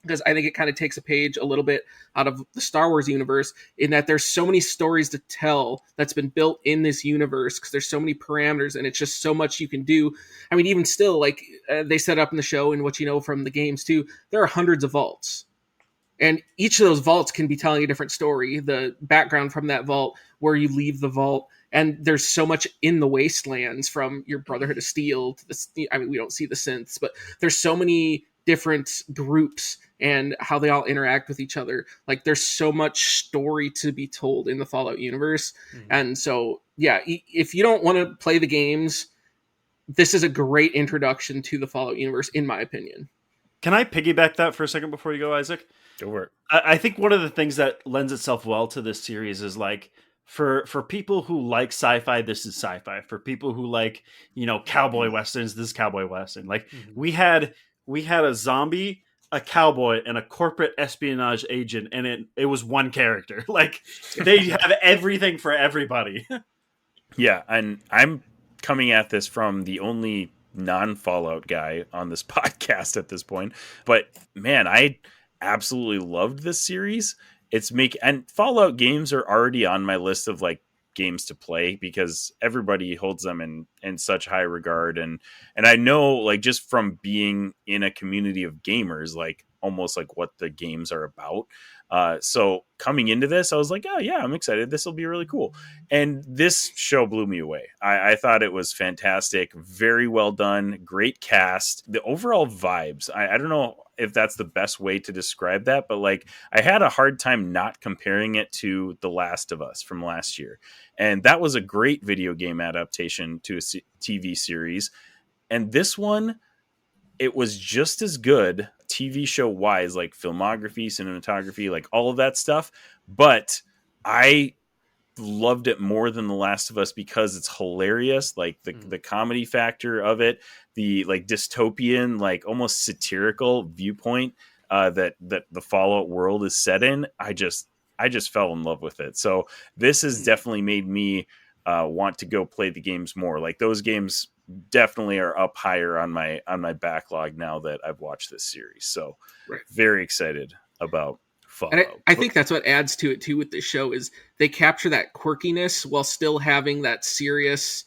because I think it kind of takes a page a little bit out of the Star Wars universe, in that there's so many stories to tell that's been built in this universe, because there's so many parameters and it's just so much you can do. I mean, even still, like they set up in the show and what you know from the games too, there are hundreds of vaults. And each of those vaults can be telling a different story, the background from that vault, where you leave the vault. And there's so much in the Wastelands, from your Brotherhood of Steel to I mean, we don't see the synths, but there's so many different groups and how they all interact with each other. Like, there's so much story to be told in the Fallout universe. And so, yeah, if you don't want to play the games, this is a great introduction to the Fallout universe, in my opinion. Can I piggyback that for a second before you go, Isaac? Go for it. I think one of the things that lends itself well to this series is, like, for people who like sci-fi, this is sci-fi. For people who like, cowboy westerns, this is cowboy western. Like, we had a zombie, a cowboy, and a corporate espionage agent, and it was one character. Like, they have everything for everybody. Yeah, and I'm coming at this from the only non-Fallout guy on this podcast at this point. But man, I absolutely loved this series. And Fallout games are already on my list of like games to play, because everybody holds them in such high regard, and I know, like, just from being in a community of gamers, like almost like what the games are about. So coming into this, I was like, oh yeah, I'm excited. This will be really cool. And this show blew me away. I thought it was fantastic. Very well done. Great cast. The overall vibes. I don't know if that's the best way to describe that, but like, I had a hard time not comparing it to The Last of Us from last year. And that was a great video game adaptation to a TV series. And this one, it was just as good TV show wise, like filmography, cinematography, like all of that stuff. But I loved it more than The Last of Us because it's hilarious. Like the comedy factor of it, the like dystopian, like almost satirical viewpoint that the Fallout world is set in. I just fell in love with it. So this has definitely made me want to go play the games more. Like, those games definitely are up higher on my backlog now that I've watched this series. So very excited about Fallout. And I think that's what adds to it too with this show, is they capture that quirkiness while still having that serious,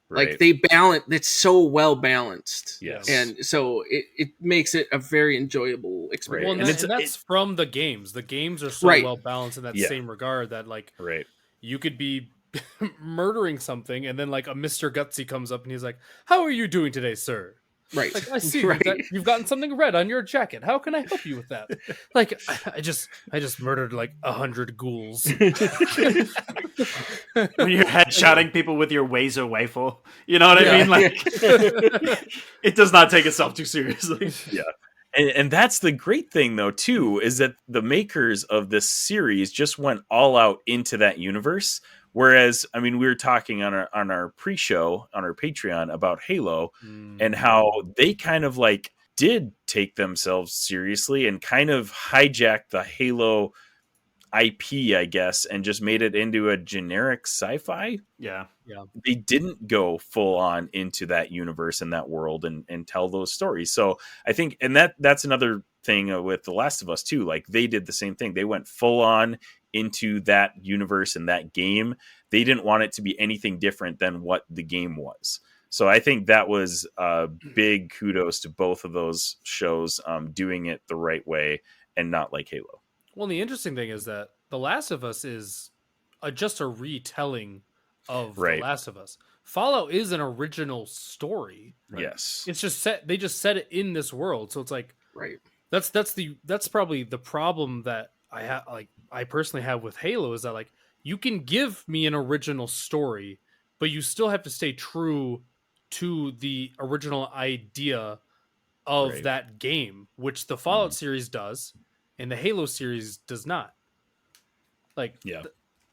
like they balance. It's so well balanced. Yes. And so it makes it a very enjoyable experience. Well, and that's from the games. The games are so well balanced in that same regard that, like, you could be murdering something, and then like a Mr. Gutsy comes up and he's like, "How are you doing today, sir?" Right. Like, I see you've gotten something red on your jacket. How can I help you with that? Like, I just murdered like 100 ghouls. When you're headshotting people with your Wazer rifle, you know what I mean? Like, it does not take itself too seriously. Yeah. And that's the great thing, though, too, is that the makers of this series just went all out into that universe. Whereas, I mean, we were talking on our pre-show on our Patreon about Halo and how they kind of like did take themselves seriously and kind of hijacked the Halo IP, I guess, and just made it into a generic sci-fi. Yeah. They didn't go full on into that universe and that world and tell those stories. So I think, and that's another thing with The Last of Us too. Like, they did the same thing. They went full on into that universe and that game. They didn't want it to be anything different than what the game was. So I think that was big kudos to both of those shows doing it the right way and not like Halo. Well, the interesting thing is that The Last of Us is just a retelling of The Last of Us. Fallout is an original story. Right? Yes. It's just they just set it in this world. So it's like, that's probably the problem that I personally have with Halo, is that like, you can give me an original story, but you still have to stay true to the original idea of that game, which the Fallout series does and the Halo series does not. Like,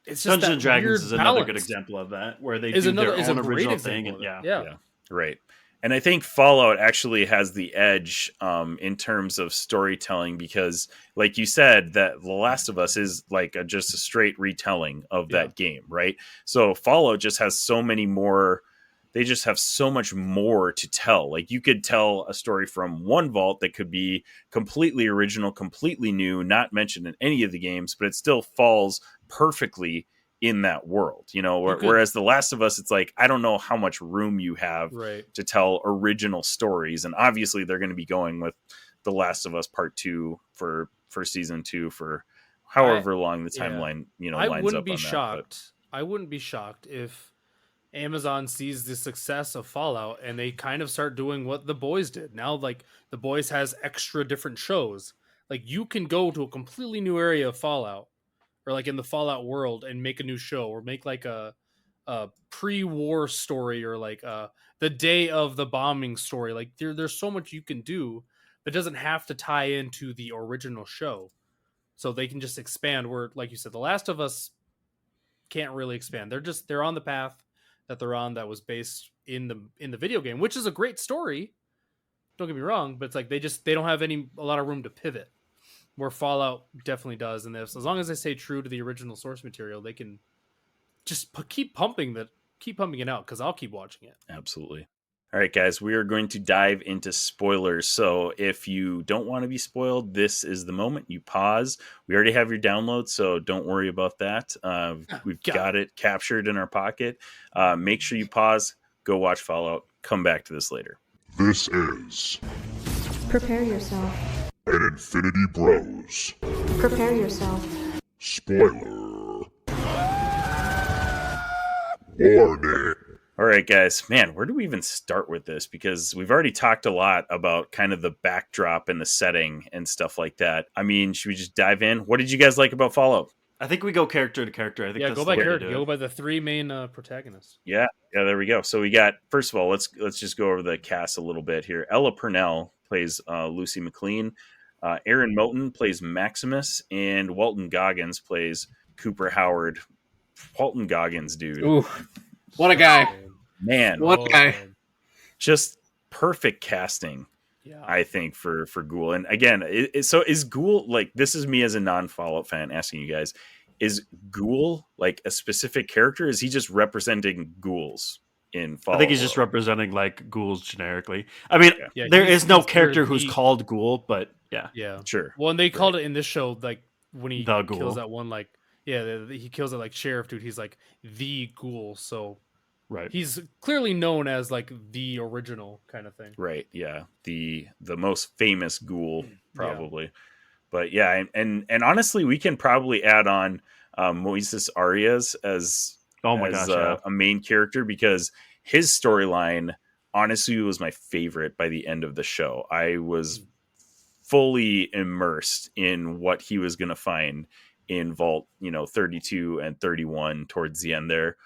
it's just Dungeons that and Dragons weird is another good balance. example of that, where they Is do another their is a own great original example thing. of And it. yeah. Yeah. Right. And I think Fallout actually has the edge in terms of storytelling because, like you said, that The Last of Us is like just a straight retelling of that game, right? So Fallout just has so many more. They just have so much more to tell. Like you could tell a story from one vault that could be completely original, completely new, not mentioned in any of the games, but it still falls perfectly in that world, you know, whereas The Last of Us, it's like, I don't know how much room you have to tell original stories. And obviously they're going to be going with The Last of Us Part 2 for season 2 for however long the timeline, you know, lines I wouldn't up be on shocked. I wouldn't be shocked if Amazon sees the success of Fallout and they kind of start doing what The Boys did. Now, like, The Boys has extra different shows. Like, you can go to a completely new area of Fallout or like in the Fallout world and make a new show or make like a pre-war story or like the day of the bombing story. Like there's so much you can do that doesn't have to tie into the original show. So they can just expand where, like you said, The Last of Us can't really expand. They're on the path that they're on that was based in the video game, which is a great story. Don't get me wrong, but it's like they don't have a lot of room to pivot. Where Fallout definitely does, and as long as they stay true to the original source material, they can just keep pumping it out because I'll keep watching it. Absolutely. All right, guys, we are going to dive into spoilers. So if you don't want to be spoiled, this is the moment you pause. We already have your download, so don't worry about that. We've got it captured in our pocket. Make sure you pause, go watch Fallout, come back to this later. This is Prepare yourself. an Infinity Bros Prepare yourself. spoiler warning. All right, guys, man, where do we even start with this? Because we've already talked a lot about kind of the backdrop and the setting and stuff like that. I mean, should we just dive in? What did you guys like about Fallout? I think we go character to character. I think that's go the by way to character. do it. Go by the three main protagonists. Yeah, there we go. So we got, first of all, let's just go over the cast a little bit here. Ella Purnell plays Lucy McLean. Aaron Moten plays Maximus, and Walton Goggins plays Cooper Howard. Walton Goggins, dude. Ooh, what a guy. Man, What a guy. just perfect casting. Yeah. I think for Ghoul. And again, so is Ghoul, like, this is me as a non-Fallout fan asking you guys, is Ghoul like a specific character? Is he just representing ghouls in Fallout? I think he's just representing like ghouls generically. I mean, Yeah, there he's is no considered character who's the- called Ghoul, but yeah. Yeah. Sure. Well, and they called it in this show, like when he The kills Ghoul. that one, like, he kills that like sheriff dude. He's like the Ghoul. So Right. he's clearly known as like the original kind of thing. Right. Yeah. The most famous Ghoul, probably. But yeah, and honestly, we can probably add on Moises Arias as gosh, a main character, because his storyline honestly was my favorite by the end of the show. I was fully immersed in what he was going to find in Vault, 32 and 31 towards the end there.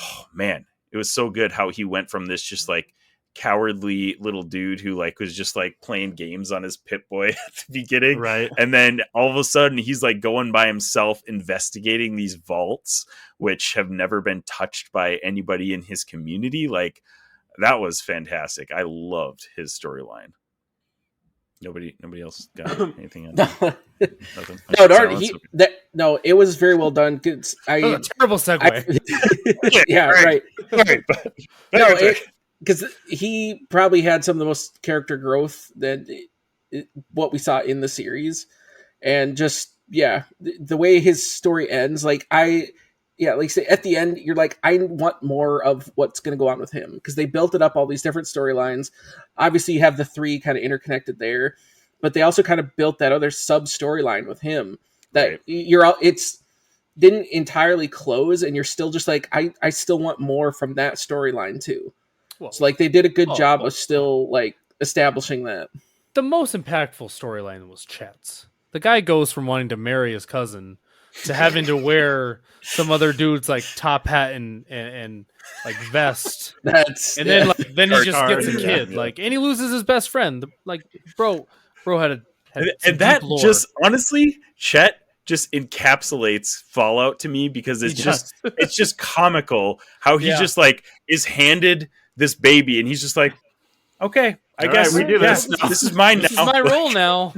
Oh man, it was so good how he went from this just like cowardly little dude who like was just like playing games on his Pip-Boy at the beginning, Right. and then all of a sudden he's like going by himself investigating these vaults which have never been touched by anybody in his community. Like, that was fantastic. I loved his storyline. Nobody else got anything on that? Nothing? No, it was very well done. That was a terrible segue. Yeah, right. No, because he probably had some of the most character growth that what we saw in the series, and just the way his story ends, like say at the end, you're like, I want more of what's going to go on with him, because they built it up all these different storylines. Obviously, you have the three kind of interconnected there, but they also kind of built that other sub storyline with him that it's didn't entirely close, and you're still just like, I still want more from that storyline too. Well, So like they did a good job of still like establishing that. the most impactful storyline was Chet's. The guy goes from wanting to marry his cousin to having to wear some other dude's like top hat and like vest. Then He just gets a kid. Yeah. Like, and he loses his best friend. Like, bro had and some that deep lore. just honestly, Chet just encapsulates Fallout to me, because it's He just does. it's just comical how he Yeah. just like is handed this baby and he's just like, okay, I All guess right, we do this now. this is mine This is now. my role now.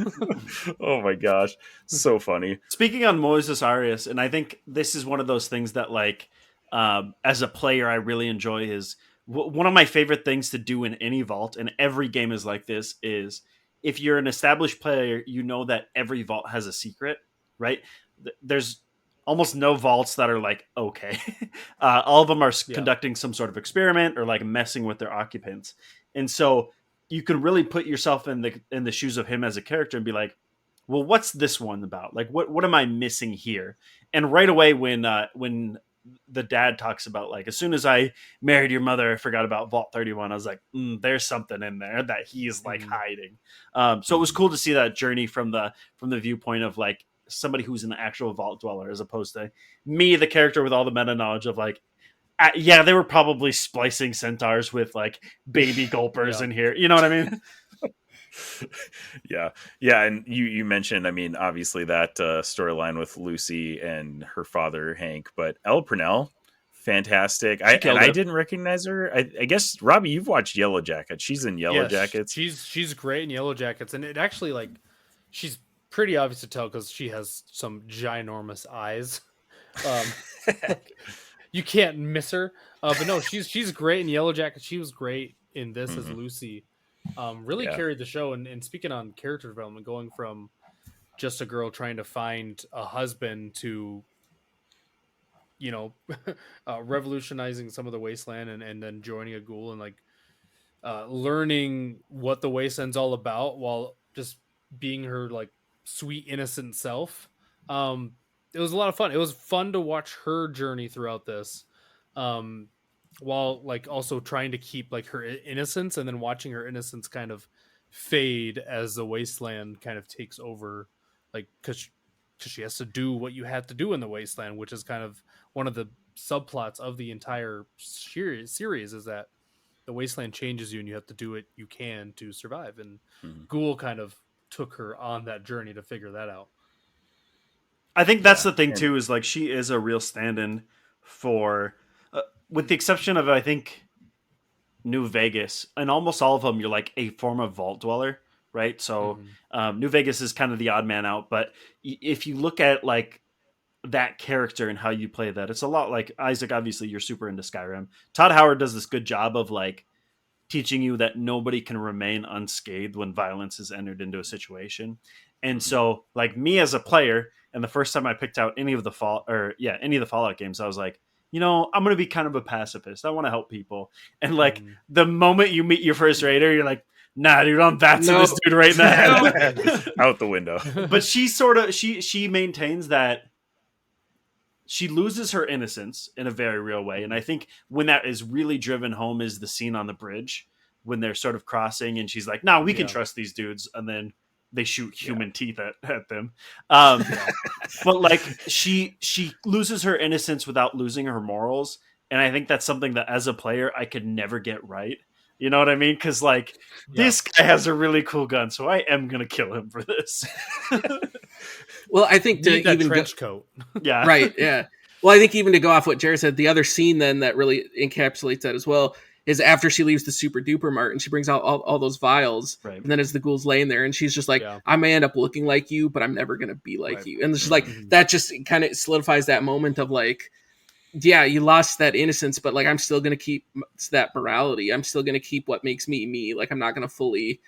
Oh my gosh, so funny. Speaking on Moses Arias, and I think this is one of those things that, like, as a player, I really enjoy is one of my favorite things to do in any vault, and every game is like this, is if you're an established player, you know that every vault has a secret, right? There's almost no vaults that are like, okay. All of them are conducting some sort of experiment or like messing with their occupants. And so you can really put yourself in the shoes of him as a character and be like, well, what's this one about? Like, what am I missing here? And right away, when the dad talks about, like, as soon as I married your mother, I forgot about Vault 31. I was like, there's something in there that he is like hiding. So it was cool to see that journey from the viewpoint of like somebody who's an actual vault dweller, as opposed to me, the character with all the meta knowledge of like, yeah, they were probably splicing centaurs with like baby gulpers in here. You know what I mean? Yeah, and you mentioned, I mean, obviously that storyline with Lucy and her father Hank, but Ella Purnell, fantastic. I didn't recognize her. I guess, Robbie, you've watched Yellow Jackets. She's in Yellow Jackets. She's great in Yellow Jackets, and it actually, like, she's pretty obvious to tell because she has some ginormous eyes. You can't miss her. But no, she's great in Yellow Jackets. She was great in this as Lucy. Really carried the show. And speaking on character development, going from just a girl trying to find a husband to, you know, revolutionizing some of the Wasteland and then joining a ghoul and like learning what the Wasteland's all about while just being her like sweet innocent self. It was a lot of fun. It was fun to watch her journey throughout this, while like also trying to keep like her innocence, and then watching her innocence kind of fade as the Wasteland kind of takes over, like because she has to do what you had to do in the Wasteland, which is kind of one of the subplots of the entire series is that the Wasteland changes you and you have to do what you can to survive. And Ghoul kind of took her on that journey to figure that out. I think that's the thing too, is like she is a real stand-in for, with the exception of, I think, New Vegas, and almost all of them, you're like a form of vault dweller, right? So New Vegas is kind of the odd man out, but if you look at like that character and how you play that, it's a lot like Isaac. Obviously, you're super into Skyrim. Todd Howard does this good job of like teaching you that nobody can remain unscathed when violence is entered into a situation. And so, like me as a player, and the first time I picked out any of the Fallout games, I was like, you know, I'm going to be kind of a pacifist. I want to help people. And like the moment you meet your first raider, you're like, nah, dude, I'm batsing this dude right in the head. Out the window. But she sort of, she maintains that she loses her innocence in a very real way. And I think when that is really driven home is the scene on the bridge when they're sort of crossing and she's like, no, we can trust these dudes. And then they shoot human teeth at them. But like she loses her innocence without losing her morals. And I think that's something that as a player, I could never get right. You know what I mean? Because like this guy has a really cool gun, so I am gonna kill him for this. Well, I think to that even trench coat. Yeah, right, yeah. Well, I think even to go off what Jared said, the other scene then that really encapsulates that as well is after she leaves the Super Duper Mart and she brings out all those vials, right. And then as the ghoul's laying there and she's just like, I may end up looking like you, but I'm never gonna be like you. And she's like, that just kind of solidifies that moment of like, yeah, you lost that innocence, but like I'm still gonna keep that morality. I'm still gonna keep what makes me me. Like I'm not gonna fully.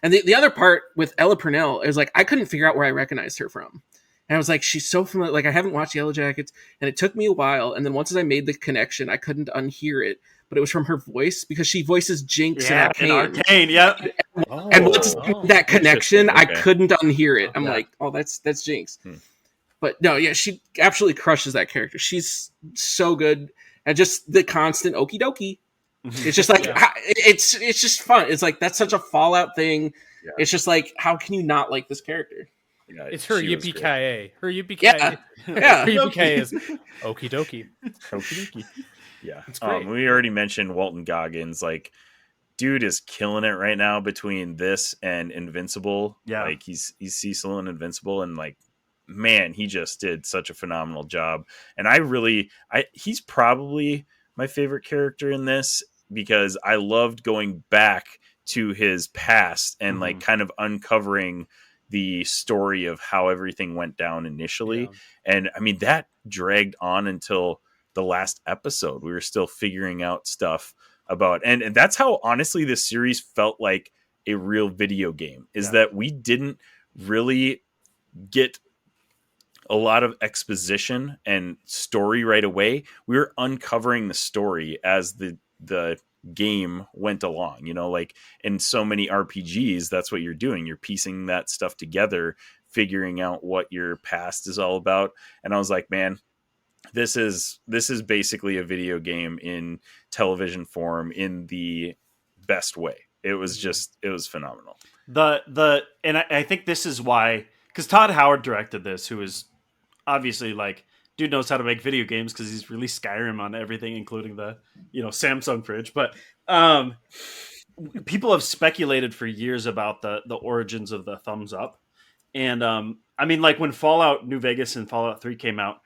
And the other part with Ella Purnell is like I couldn't figure out where I recognized her from, and I was like, she's so familiar. Like I haven't watched Yellow Jackets, and it took me a while. And then once I made the connection, I couldn't unhear it. But it was from her voice because she voices Jinx in Arcane. Yeah. And once that connection, I couldn't unhear it. I'm like, oh, that's Jinx. But no, yeah, she absolutely crushes that character. She's so good. And just the constant okie dokie. It's just like, it's just fun. It's like, that's such a Fallout thing. Yeah. It's just like, how can you not like this character? Yeah, it's her yippee-ki-yay. Her yippee-ki-yay. Yeah. Her yippee-ki-yay is okie dokie. Okie dokie. Yeah. We already mentioned Walton Goggins. Like, dude is killing it right now between this and Invincible. Yeah. Like, he's Cecil in Invincible, and like, man, he just did such a phenomenal job. And he's probably my favorite character in this, because I loved going back to his past and like kind of uncovering the story of how everything went down initially. Yeah. And I mean, that dragged on until the last episode. We were still figuring out stuff about, and that's how honestly this series felt like a real video game, is that we didn't really get a lot of exposition and story right away. We were uncovering the story as the game went along, you know, like in so many RPGs, that's what you're doing. You're piecing that stuff together, figuring out what your past is all about. And I was like, man, this is basically a video game in television form in the best way. It was phenomenal. And I think this is why, because Todd Howard directed this, who is obviously like, dude knows how to make video games because he's released Skyrim on everything, including the, Samsung fridge. But people have speculated for years about the origins of the thumbs up. And I mean, like when Fallout New Vegas and Fallout 3 came out,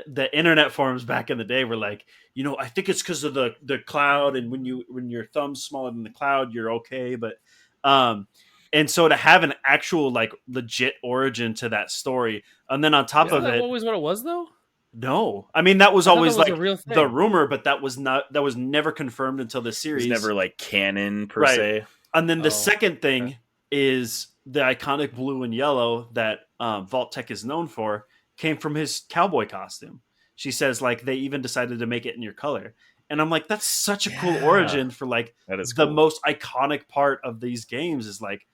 the internet forums back in the day were like, I think it's because of the cloud, and when your thumb's smaller than the cloud, you're okay. But and so to have an actual like legit origin to that story, and then on top of it, always what it was though. No, I mean that was always that was like a real thing. The rumor, but that was never confirmed until the series. It was never like canon per se. And then the second thing is the iconic blue and yellow that Vault Tech is known for came from his cowboy costume. She says like they even decided to make it in your color, and I'm like, that's such a cool origin for like that is the cool. most iconic part of these games is like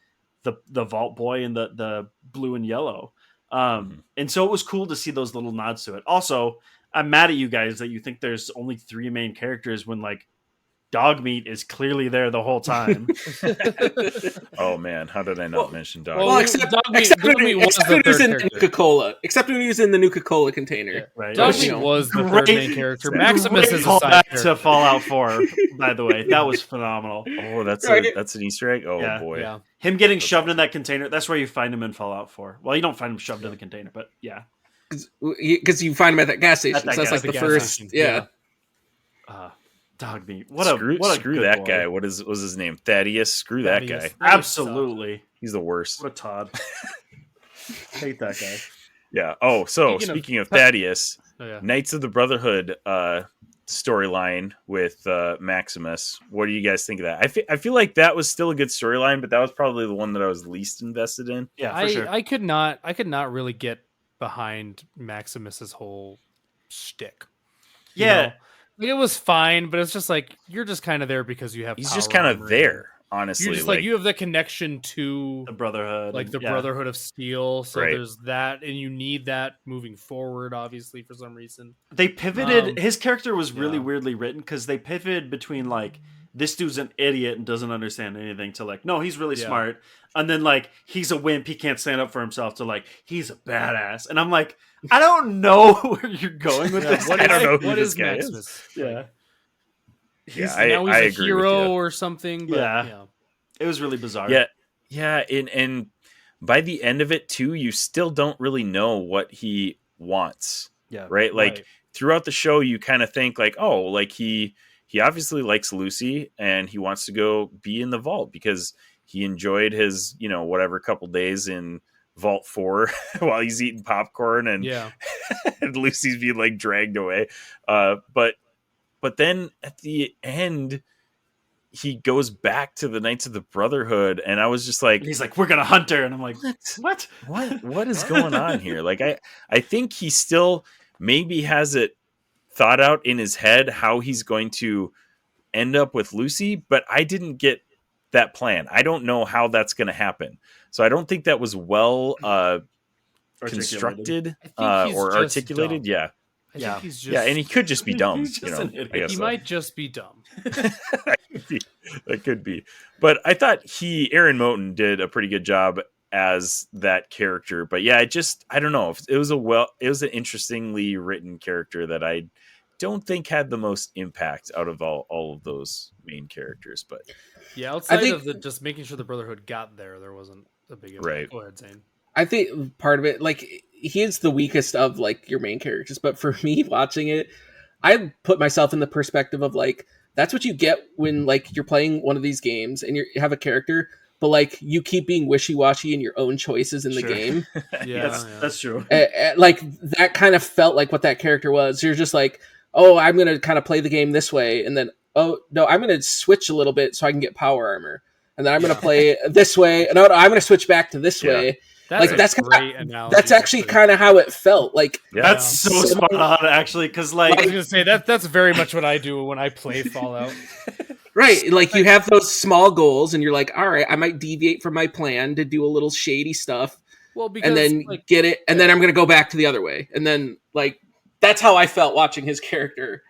the Vault Boy and the blue and yellow. And so it was cool to see those little nods to it. Also, I'm mad at you guys that you think there's only 3 main characters when like Dogmeat is clearly there the whole time. Oh man, how did I not mention Dogmeat? Well, except when he was in the Nuka-Cola. Except when he was in the Nuka-Cola container. Yeah, right. Dogmeat was the third main character. Maximus is a side character. To Fallout 4, by the way. That was phenomenal. Oh, that's an Easter egg? Oh boy. Yeah. Him getting shoved in that container, that's where you find him in Fallout 4. Well, you don't find him shoved in the container, but yeah. Because you find him at that gas station. So that's like the first. Station. Yeah. Dogmeat. Screw that guy. What was his name? Thaddeus. Screw that guy. Absolutely. He's the worst. What a Todd. Hate that guy. Yeah. Oh, so speaking of Thaddeus, Knights of the Brotherhood storyline with Maximus. What do you guys think of that? I feel like that was still a good storyline, but that was probably the one that I was least invested in. Yeah, for sure. I could not really get behind Maximus's whole shtick. Yeah. It was fine, but it's just like you're just kind of there because you have. He's just kind of there, honestly. You're just like you have the connection to the Brotherhood, like the Brotherhood of Steel. So there's that, and you need that moving forward. Obviously, for some reason, they pivoted. His character was really weirdly written because they pivoted between like this dude's an idiot and doesn't understand anything to like no, he's really smart, and then like he's a wimp, he can't stand up for himself, to like he's a badass, and I'm like, I don't know where you're going with this. I don't know who this guy Maximus? is. Yeah. He's I a agree hero or something. But, it was really bizarre. Yeah, and by the end of it too, you still don't really know what he wants. Yeah, right. Like throughout the show, you kind of think like, oh, like he obviously likes Lucy and he wants to go be in the vault because he enjoyed his whatever couple days in Vault 4 while he's eating popcorn and and Lucy's being like dragged away. But then at the end, he goes back to the Knights of the Brotherhood, and I was just like, he's like, we're gonna hunt her, and I'm like, what is going on here? Like, I think he still maybe has it thought out in his head how he's going to end up with Lucy, but I didn't get that plan. I don't know how that's going to happen. So I don't think that was well constructed or articulated. Dumb. Yeah. I think he's just, and he could just be dumb. He might just be dumb. That could be. But I thought Aaron Moten did a pretty good job as that character. But yeah, I don't know. It was an interestingly written character that I don't think had the most impact out of all of those main characters. But yeah, outside of just making sure the Brotherhood got there wasn't a big impact. Right. Go ahead, Zane. I think part of it, like he is the weakest of like your main characters. But for me watching it, I put myself in the perspective of like, that's what you get when like you're playing one of these games and you have a character, but like you keep being wishy-washy in your own choices in the Sure. game. Yeah, That's true. Like that kind of felt like what that character was. You're just like, oh, I'm going to kind of play the game this way. And then, oh no, I'm going to switch a little bit so I can get power armor. And then I'm going to play this way. No, I'm going to switch back to this way. That's Like, that's great analogy. That's actually kind of how it felt. Like, That's so spot on, actually, because I was like gonna say that's very much what I do when I play Fallout. right, like you have those small goals, and you're like, all right, I might deviate from my plan to do a little shady stuff, Well, because and then like, get it, and then I'm going to go back to the other way, and then like that's how I felt watching his character.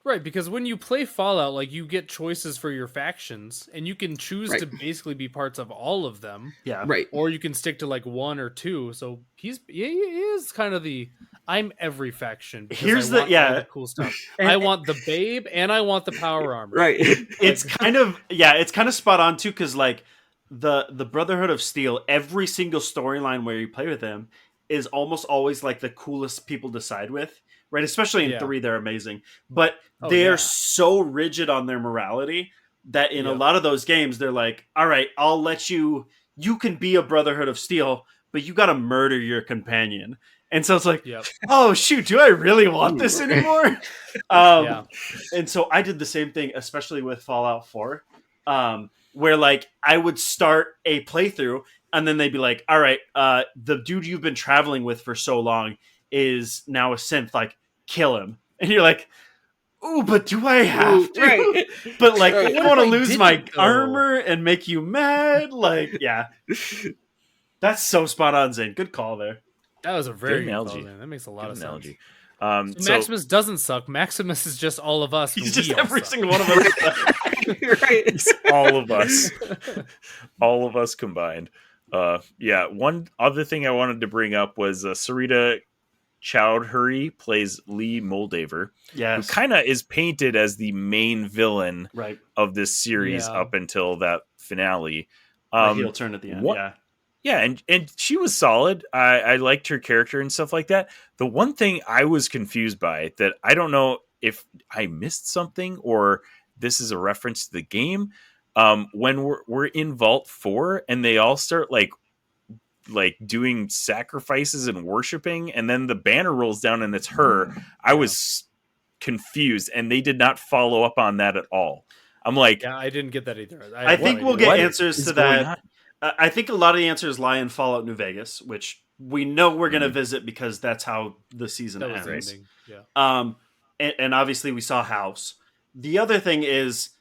right, because when you play Fallout, like you get choices for your factions, and you can choose Right. to basically be parts of all of them, yeah, Right, or you can stick to like one or two. So he is kind of the I'm every faction. because Here's I want all the cool stuff. And- I want the babe and I want the power armor. right. it's kind of spot on too, because like the Brotherhood of Steel, every single storyline where you play with them is almost always like the coolest people to side with, right? Especially in Yeah. 3, they're amazing, but Oh, they yeah. are so rigid on their morality that in a Yep. lot of those games they're like, all right, I'll let you can be a Brotherhood of Steel, but you got to murder your companion. And so it's like, Yep. oh shoot, do I really want this anymore? Yeah. And so I did the same thing, especially with Fallout 4, where like I would start a playthrough and then they'd be like, all right, the dude you've been traveling with for so long is now a synth, like kill him. And you're like, ooh, but do I have to? Right. But like, Right. I What don't if want to I lose didn't, my though? armor and make you mad. Like, yeah. That's so spot on, Zane. Good call there. That was a very Good good analogy. call, man. That makes a lot Good of analogy. sense. So Maximus doesn't suck. Maximus is just all of us. He's and just we all every suck. single one of us. Right. all of us, all of us combined. Yeah. One other thing I wanted to bring up was Sarita Chowdhury plays Lee Moldaver, who Yes. kind of is painted as the main villain Right. of this series Yeah. up until that finale. The heel turn at the end. what- Yeah. Yeah, and she was solid. I liked her character and stuff like that. The one thing I was confused by that I don't know if I missed something or this is a reference to the game. When we're in Vault 4 and they all start like doing sacrifices and worshiping, and then the banner rolls down and it's her. I was confused, and they did not follow up on that at all. I'm like, Yeah, I didn't get that either. I think we'll get what answers is to going that. on? I think a lot of the answers lie in Fallout New Vegas, which we know we're going to visit because that's how the season that was ends. the ending. Yeah. And obviously we saw House. The other thing is,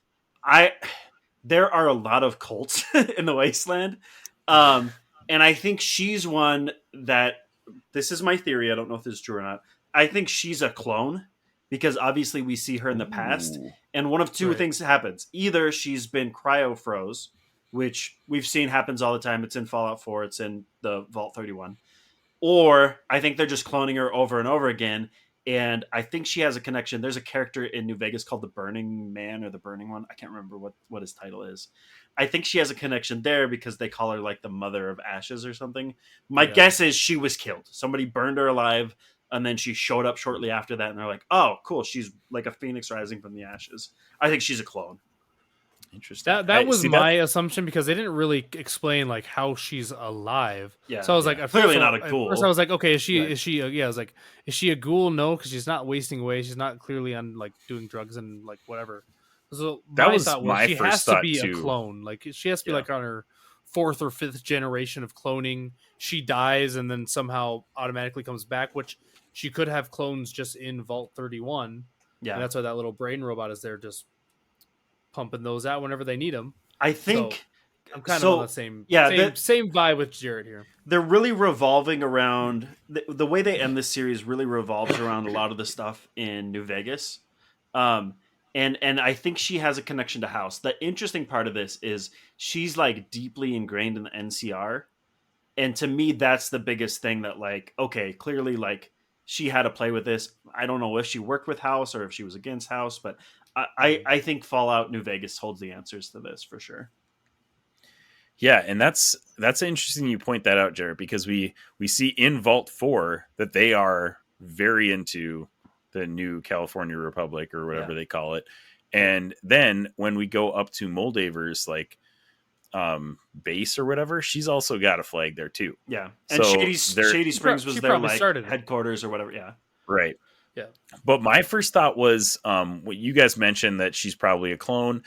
there are a lot of cults in the Wasteland, and I think she's one that. This is my theory. I don't know if this is true or not. I think she's a clone because obviously we see her in the past, Ooh. and one of two Right. things happens: either she's been cryo froze, which we've seen happens all the time. It's in Fallout 4. It's in the Vault 31. Or I think they're just cloning her over and over again. And I think she has a connection. There's a character in New Vegas called the Burning Man or the Burning One. I can't remember what his title is. I think she has a connection there because they call her like the Mother of Ashes or something. My Yeah. guess is she was killed. Somebody burned her alive. And then she showed up shortly after that. And they're like, oh, cool. She's like a phoenix rising from the ashes. I think she's a clone. Interesting. That was See, my assumption because they didn't really explain like how she's alive. Yeah, So I was yeah. like, at Clearly first- not a at ghoul. First, I was like, okay, is Right. she? Yeah, I was like, is she a ghoul? No, because she's not wasting away. She's not clearly on like doing drugs and like whatever. So That my was thought my she first has to thought, be too. a clone. Like she has to be Yeah. like on her 4th or 5th generation of cloning. She dies and then somehow automatically comes back, which she could have clones just in Vault 31. Yeah. And that's why that little brain robot is there, just pumping those out whenever they need them. I think I'm kind So, of on the same yeah, same vibe with Jared here. they're really revolving around the way they end this series really revolves around a lot of the stuff in New Vegas. And I think she has a connection to House. The interesting part of this is she's like deeply ingrained in the NCR. And to me, that's the biggest thing that like, okay, clearly like she had to play with this. I don't know if she worked with House or if she was against House, but I think Fallout New Vegas holds the answers to this for sure. Yeah, and that's interesting you point that out, Jared, because we see in Vault 4 that they are very into the new California Republic or whatever they call it. And then when we go up to Moldaver's like base or whatever, she's also got a flag there too. Yeah. And So Shady Springs was she their probably like started it. headquarters or whatever. Yeah. right. Yeah. But my first thought was what you guys mentioned, that she's probably a clone.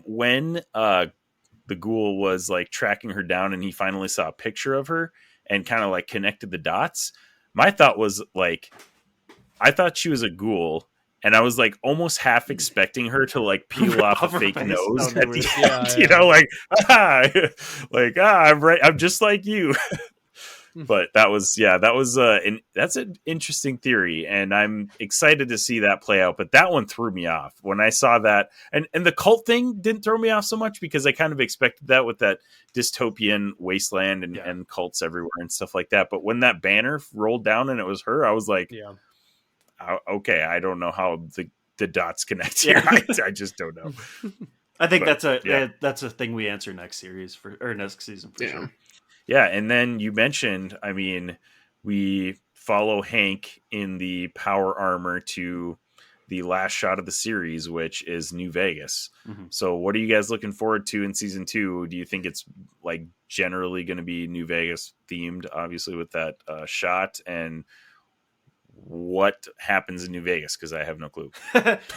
When the Ghoul was like tracking her down and he finally saw a picture of her and kind of like connected the dots, my thought was like, I thought she was a Ghoul, and I was like almost half expecting her to like peel off a her fake face? nose That at would be the weird. end, Yeah, you know, like I'm right, I'm just like you. But that's an interesting theory, and I'm excited to see that play out. But that one threw me off when I saw that, and the cult thing didn't throw me off so much because I kind of expected that with that dystopian wasteland and cults everywhere and stuff like that. But when that banner rolled down and it was her, I was like, okay, I don't know how the dots connect here. I just don't know. I think that's a thing we answer next series or next season for sure. Yeah, and then you mentioned, I mean, we follow Hank in the power armor to the last shot of the series, which is New Vegas. Mm-hmm. So what are you guys looking forward to in season 2? Do you think it's like generally going to be New Vegas themed, obviously with that shot? And what happens in New Vegas? Because I have no clue.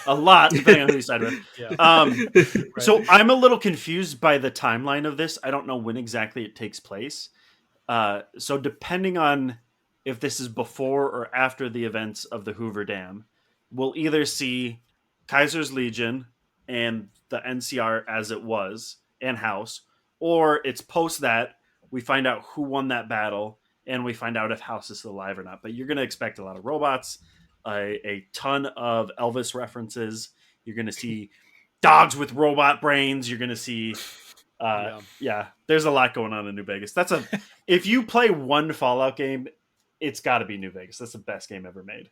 A lot, depending on who you side with. Right. So I'm a little confused by the timeline of this. I don't know when exactly it takes place. So depending on if this is before or after the events of the Hoover Dam, we'll either see Kaiser's Legion and the NCR as it was and House, or it's post that we find out who won that battle and we find out if House is still alive or not. But you're going to expect a lot of robots, a ton of Elvis references. You're going to see dogs with robot brains. You're going to see, there's a lot going on in New Vegas. If you play one Fallout game, it's got to be New Vegas. That's the best game ever made.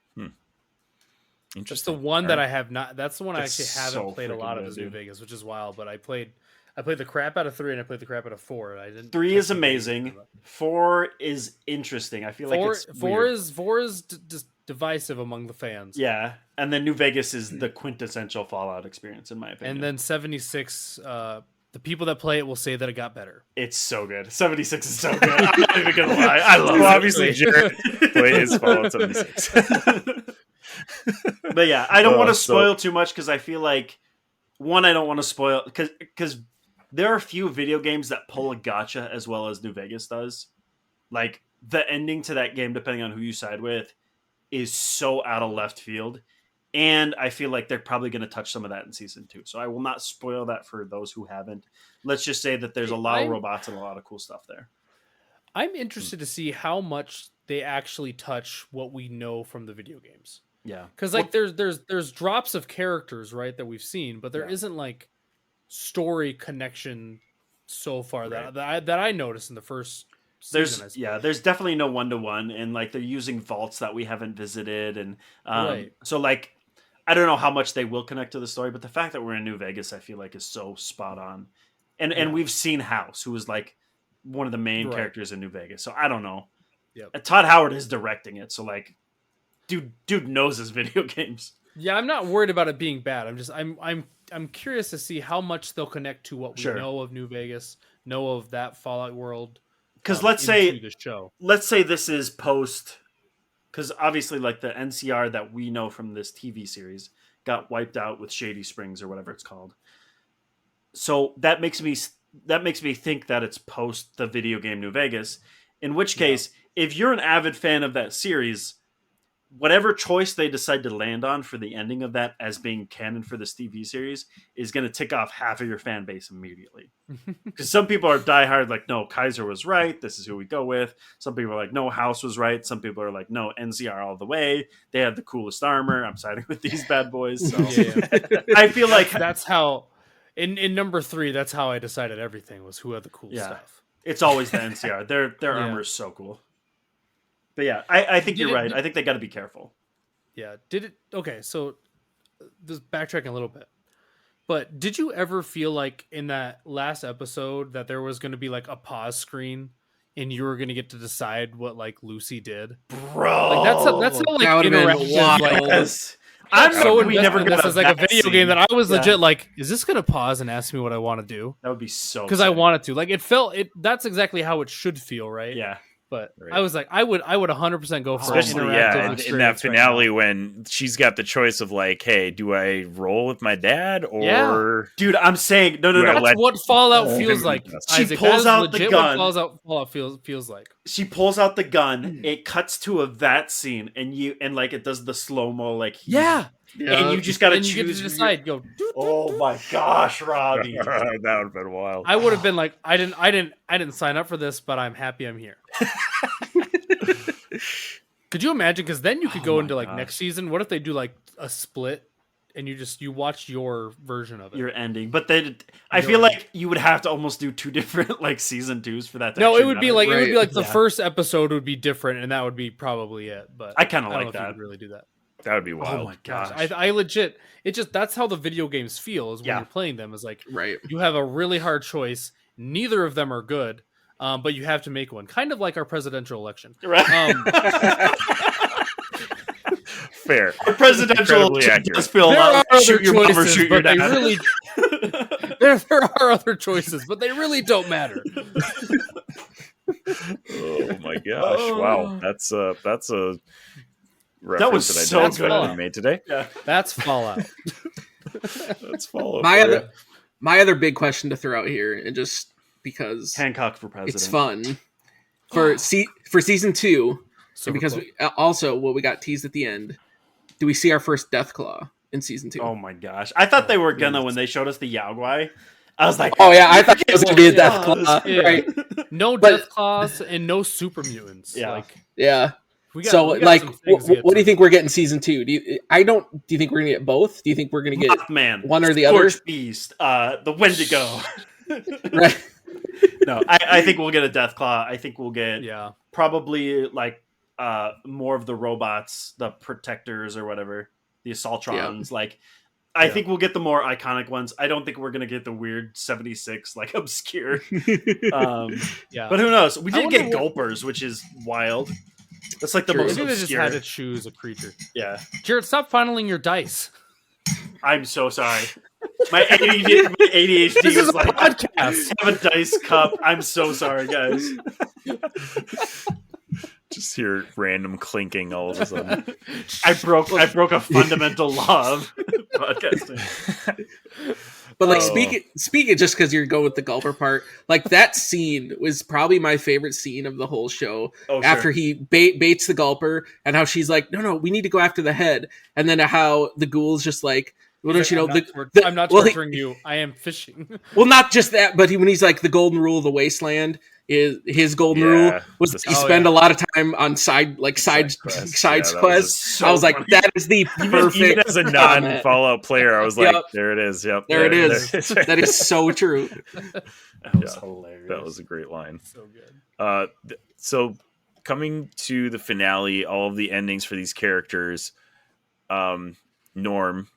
Just the one that I have not. That's the one I That's actually haven't so played a lot freaking of good, is New dude. Vegas, which is wild. But I played the crap out of 3 and I played the crap out of 4. I didn't. 3 is amazing. 4 is interesting. I feel like it's weird. 4 is just divisive among the fans. Yeah, and then New Vegas is the quintessential Fallout experience, in my opinion. And then 76, the people that play it will say that it got better. It's so good. 76 is so good. I'm not even gonna lie. I love it. Obviously, Jared plays Fallout 76. But yeah, I don't want to spoil too much because I feel like I don't want to spoil because there are a few video games that pull a gotcha as well as New Vegas does. Like the ending to that game, depending on who you side with, is so out of left field. And I feel like they're probably going to touch some of that in season 2. So I will not spoil that for those who haven't. Let's just say that there's a lot of robots and a lot of cool stuff there. I'm interested to see how much they actually touch what we know from the video games. Yeah. Because like there's drops of characters, right, that we've seen, but there isn't like story connection so far that I noticed in the first season. There's definitely no one-to-one, and like they're using vaults that we haven't visited, and so like I don't know how much they will connect to the story, but the fact that we're in New Vegas I feel like is so spot on. And we've seen House, who was like one of the main characters in New Vegas. So I don't know. Todd Howard is directing it, so like dude knows his video games. Yeah, I'm not worried about it being bad. I'm curious to see how much they'll connect to what we know of New Vegas, know of that Fallout world. Because let's say this is post, because obviously like the NCR that we know from this TV series got wiped out with Shady Springs or whatever it's called. So that makes me think that it's post the video game New Vegas. In which case, if you're an avid fan of that series, whatever choice they decide to land on for the ending of that as being canon for this TV series is going to tick off half of your fan base immediately. Because some people are diehard, like, no, Kaiser was right. This is who we go with. Some people are like, no, House was right. Some people are like, no, NCR all the way. They have the coolest armor. I'm siding with these bad boys. So I feel like that's how in number 3, that's how I decided everything was who had the cool stuff. It's always the NCR. Their armor is so cool. But yeah, I think you're right. I think they got to be careful. Yeah. Okay, so just backtracking a little bit. But did you ever feel like in that last episode that there was going to be like a pause screen and you were going to get to decide what like Lucy did? Bro, Like that's how like That would've been interactive. wild. Like, yes. I'm I'm so we invested never in this got as like a that video scene. game that I was Yeah. legit like, is this going to pause and ask me what I want to do? That would be so Because I sick. wanted to. Like it felt it. That's exactly how it should feel, right? Yeah. But Right. I was like, I would 100% go for an Especially, interactive yeah, in that experience right finale now. when she's got the choice of like, hey, do I roll with my dad or Yeah. Dude, I'm saying no. Do I That's let- what Fallout Oh, feels him like. with us. She Isaac, pulls that is out the legit gun. What Fallout feels like. She pulls out the gun. It cuts to that scene, and like it does the slow mo, like Yeah. and you just gotta And you get to choose. decide. Go. Oh my gosh, Robbie! that would have been wild. I would have been like, I didn't sign up for this, but I'm happy I'm here. Could you imagine? Because then you could Oh go my into like gosh. next season. What if they do like a split, and you watch your version of it? Your ending, but then I feel like you would have to almost do two different like season 2s for that. To No, actually it would be matter. like it would be Right. like the Yeah. first episode would be different, and that would be probably it. But I kinda don't know like if you that. could really do that. That would be Oh wild. my gosh! I legit. It just that's how the video games feel is when Yeah. you're playing them. Is like Right. you have a really hard choice. Neither of them are good, but you have to make one. Kind of like our presidential election. Right. Fair. The presidential Incredibly election accurate. does feel There are like other shoot your mom or choices, shoot your but they dad. really there are other choices, but they really don't matter. Oh my gosh! Wow, that's a reference was that I so didn't expect good. to be made today. Yeah. That's Fallout. Let's follow. My other big question to throw out here, and just because Hancock for president. it's fun for season 2, and because also what we got teased at the end, do we see our first Deathclaw in season 2? Oh my gosh! I thought they were gonna when they showed us the Yaogwai. I was like, Oh yeah, I thought it was gonna be a Yes. Deathclaw, Yeah. right? No But- death claws and no super mutants. Yeah. Like Yeah. we So we like, some things to get what do you to. think we're getting season 2? Do you think we're gonna get both? Do you think we're gonna get Mothman, one or the other? Scorched Beast, the Wendigo. right? No, I think we'll get a Deathclaw. I think we'll get Yeah. probably like more of the robots, the protectors or whatever, the Assaultrons. Like, I think we'll get the more iconic ones. I don't think we're gonna get the weird 76 like obscure. Yeah. But who knows? We I did get wonder gulpers, which is wild. That's like the True. most Maybe they just obscure. had to choose a creature. Yeah, Jared, stop funneling your dice. I'm so sorry. My ADHD This is was a like, podcast. have a dice cup. I'm so sorry, guys. Just hear random clinking all of a sudden. I broke a fundamental law of podcasting. But like Oh. speaking just because you're going with the gulper part, like that scene was probably my favorite scene of the whole show. Oh, After sure. he baits the gulper, and how she's like, no, we need to go after the head, and then how the ghoul's just like, well, don't you know, I'm not well, torturing you. I am fishing. well, not just that, but when he's like, the golden rule of the wasteland is his golden Yeah, rule was the- you Oh, spend yeah. a lot of time on side quests. side Yeah, that quests. so I was like, funny. that is the perfect. Even as a non-Fallout player, I was like, Yep. there it is. Yep, There it is. is. That is so true. That was Yeah. hilarious. That was a great line. So good. So coming to the finale, all of the endings for these characters, Norm,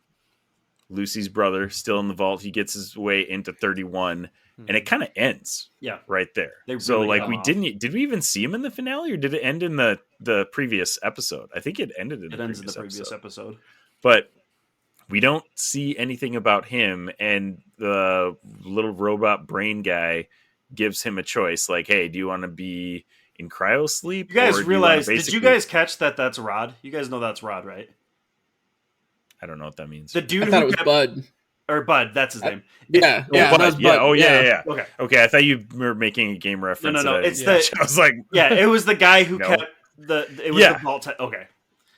Lucy's brother, still in the vault. He gets his way into 31, and it kind of ends Yeah. right there. They So really like got we off. did we even see him in the finale, or did it end in the previous episode? I think it ended in It the ends in previous the previous episode. episode. But we don't see anything about him, and the little robot brain guy gives him a choice, like, hey, do you want to be in cryo sleep? You guys or do realize? wanna Did you basically- guys catch that? That's Rod. You guys know that's Rod, right? I don't know what that means. The dude I thought who it was kept, Bud. or Bud. That's his name. Yeah, Oh, yeah, Bud. that was Yeah, Bud. oh yeah. Okay. Okay, I thought you were making a game reference. no, and I- it's the- I was like, Yeah, it was the guy who No. kept it was Yeah. the vault. Okay.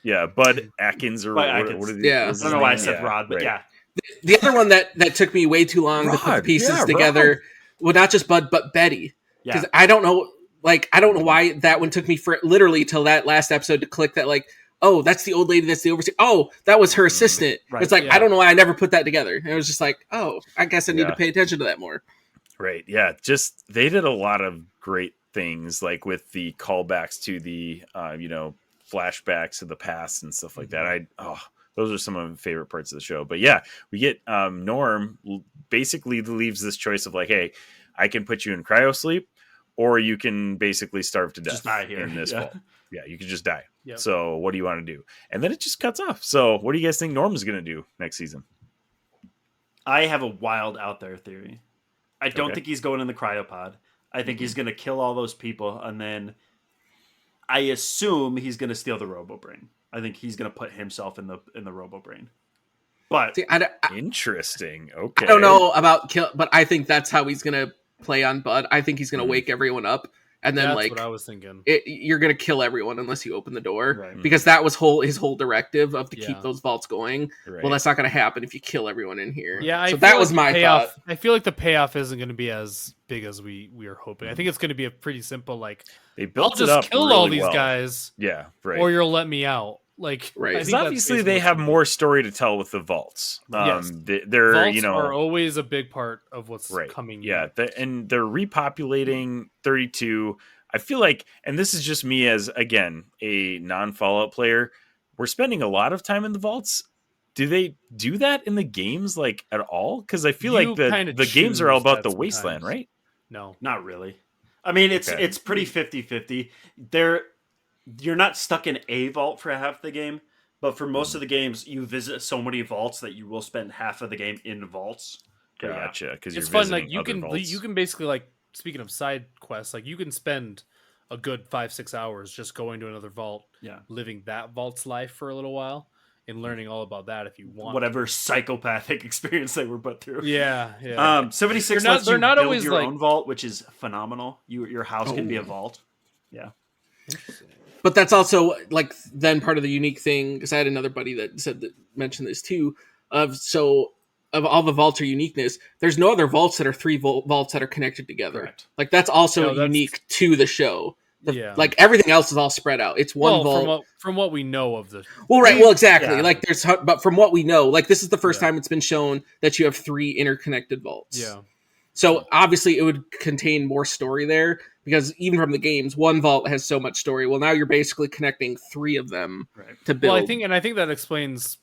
yeah, Bud Atkins or Bud what, Atkins. what is Yeah. what's I don't his know why I name? said Yeah, Rod, but right. yeah. The other one that took me way too long to put the Rod, pieces yeah, together. Well, not just Bud, but Betty. Yeah. Because I don't know why that one took me for literally till that last episode to click that, like, oh, that's the old lady, that's the overseer. Oh, that was her assistant. Right, It's like, yeah. I don't know why I never put that together. And it was just like, oh, I guess I need Yeah. to pay attention to that more. Right. Yeah. Just they did a lot of great things, like with the callbacks to the flashbacks of the past and stuff like that. those are some of my favorite parts of the show. But yeah, we get Norm basically leaves this choice of like, hey, I can put you in cryo sleep, or you can basically starve to death Just die here. in this Yeah. vault. Yeah, you can just die. Yep. So what do you want to do? And then it just cuts off. So what do you guys think Norm's going to do next season? I have a wild out there theory. I don't Okay. think he's going in the cryopod. I think he's going to kill all those people, and then I assume he's going to steal the Robo Brain. I think he's going to put himself in the Robo Brain. But See, Interesting. Okay. I don't know about kill, but I think that's how he's gonna play on Bud. I think he's gonna wake everyone up, and then That's like what I was thinking. you're gonna kill everyone unless you open the door, Right. because that was his whole directive of to Yeah. keep those vaults going. Right. Well, that's not gonna happen if you kill everyone in here. Yeah, I so feel that like was the my payoff. thought. I feel like the payoff isn't going to be as big as we were hoping. I think it's going to be a pretty simple like, They I'll built it just up kill really all these well. guys, Yeah, right. or you'll let me out. Like, Right. I Because think that's obviously basically they what's have gonna be. more story to tell with the vaults. Yes. They're Vaults you know are always a big part of what's right. coming. Yeah, and they're repopulating 32. I feel like, and this is just me as again a non-Fallout player, we're spending a lot of time in the vaults. Do they do that in the games like at all? Because I feel You like the kinda games are all choose about that the Wasteland, sometimes. right? No, not really. I mean, it's Okay. it's pretty 50-50. You're not stuck in a vault for half the game, but for most of the games, you visit so many vaults that you will spend half of the game in vaults. But yeah. Gotcha. Because it's you're fun. Like visiting other vaults. you can basically like, speaking of side quests, like you can spend a good 5-6 hours just going to another vault, Yeah. living that vault's life for a little while, and learning all about that if you want. Whatever psychopathic experience they were put through. Yeah, yeah. 76 They're not- lets they're you not build always, your like- own vault, which is phenomenal. Your house can be a Oh. vault. Yeah. But that's also like then part of the unique thing, because I had another buddy that mentioned this too. Of all the vaults are uniqueness. There's no other vaults that are three vaults that are connected together. Correct. Like that's also No, that's- unique to the show. Yeah. Like everything else is all spread out. It's one vault. from what we know of the Well, right. Well, exactly. Yeah. Like but from what we know, like this is the first Yeah. time it's been shown that you have three interconnected vaults. yeah. So obviously it would contain more story there, because even from the games, one vault has so much story. Well, now you're basically connecting three of them Right. to build. Well, I think that explains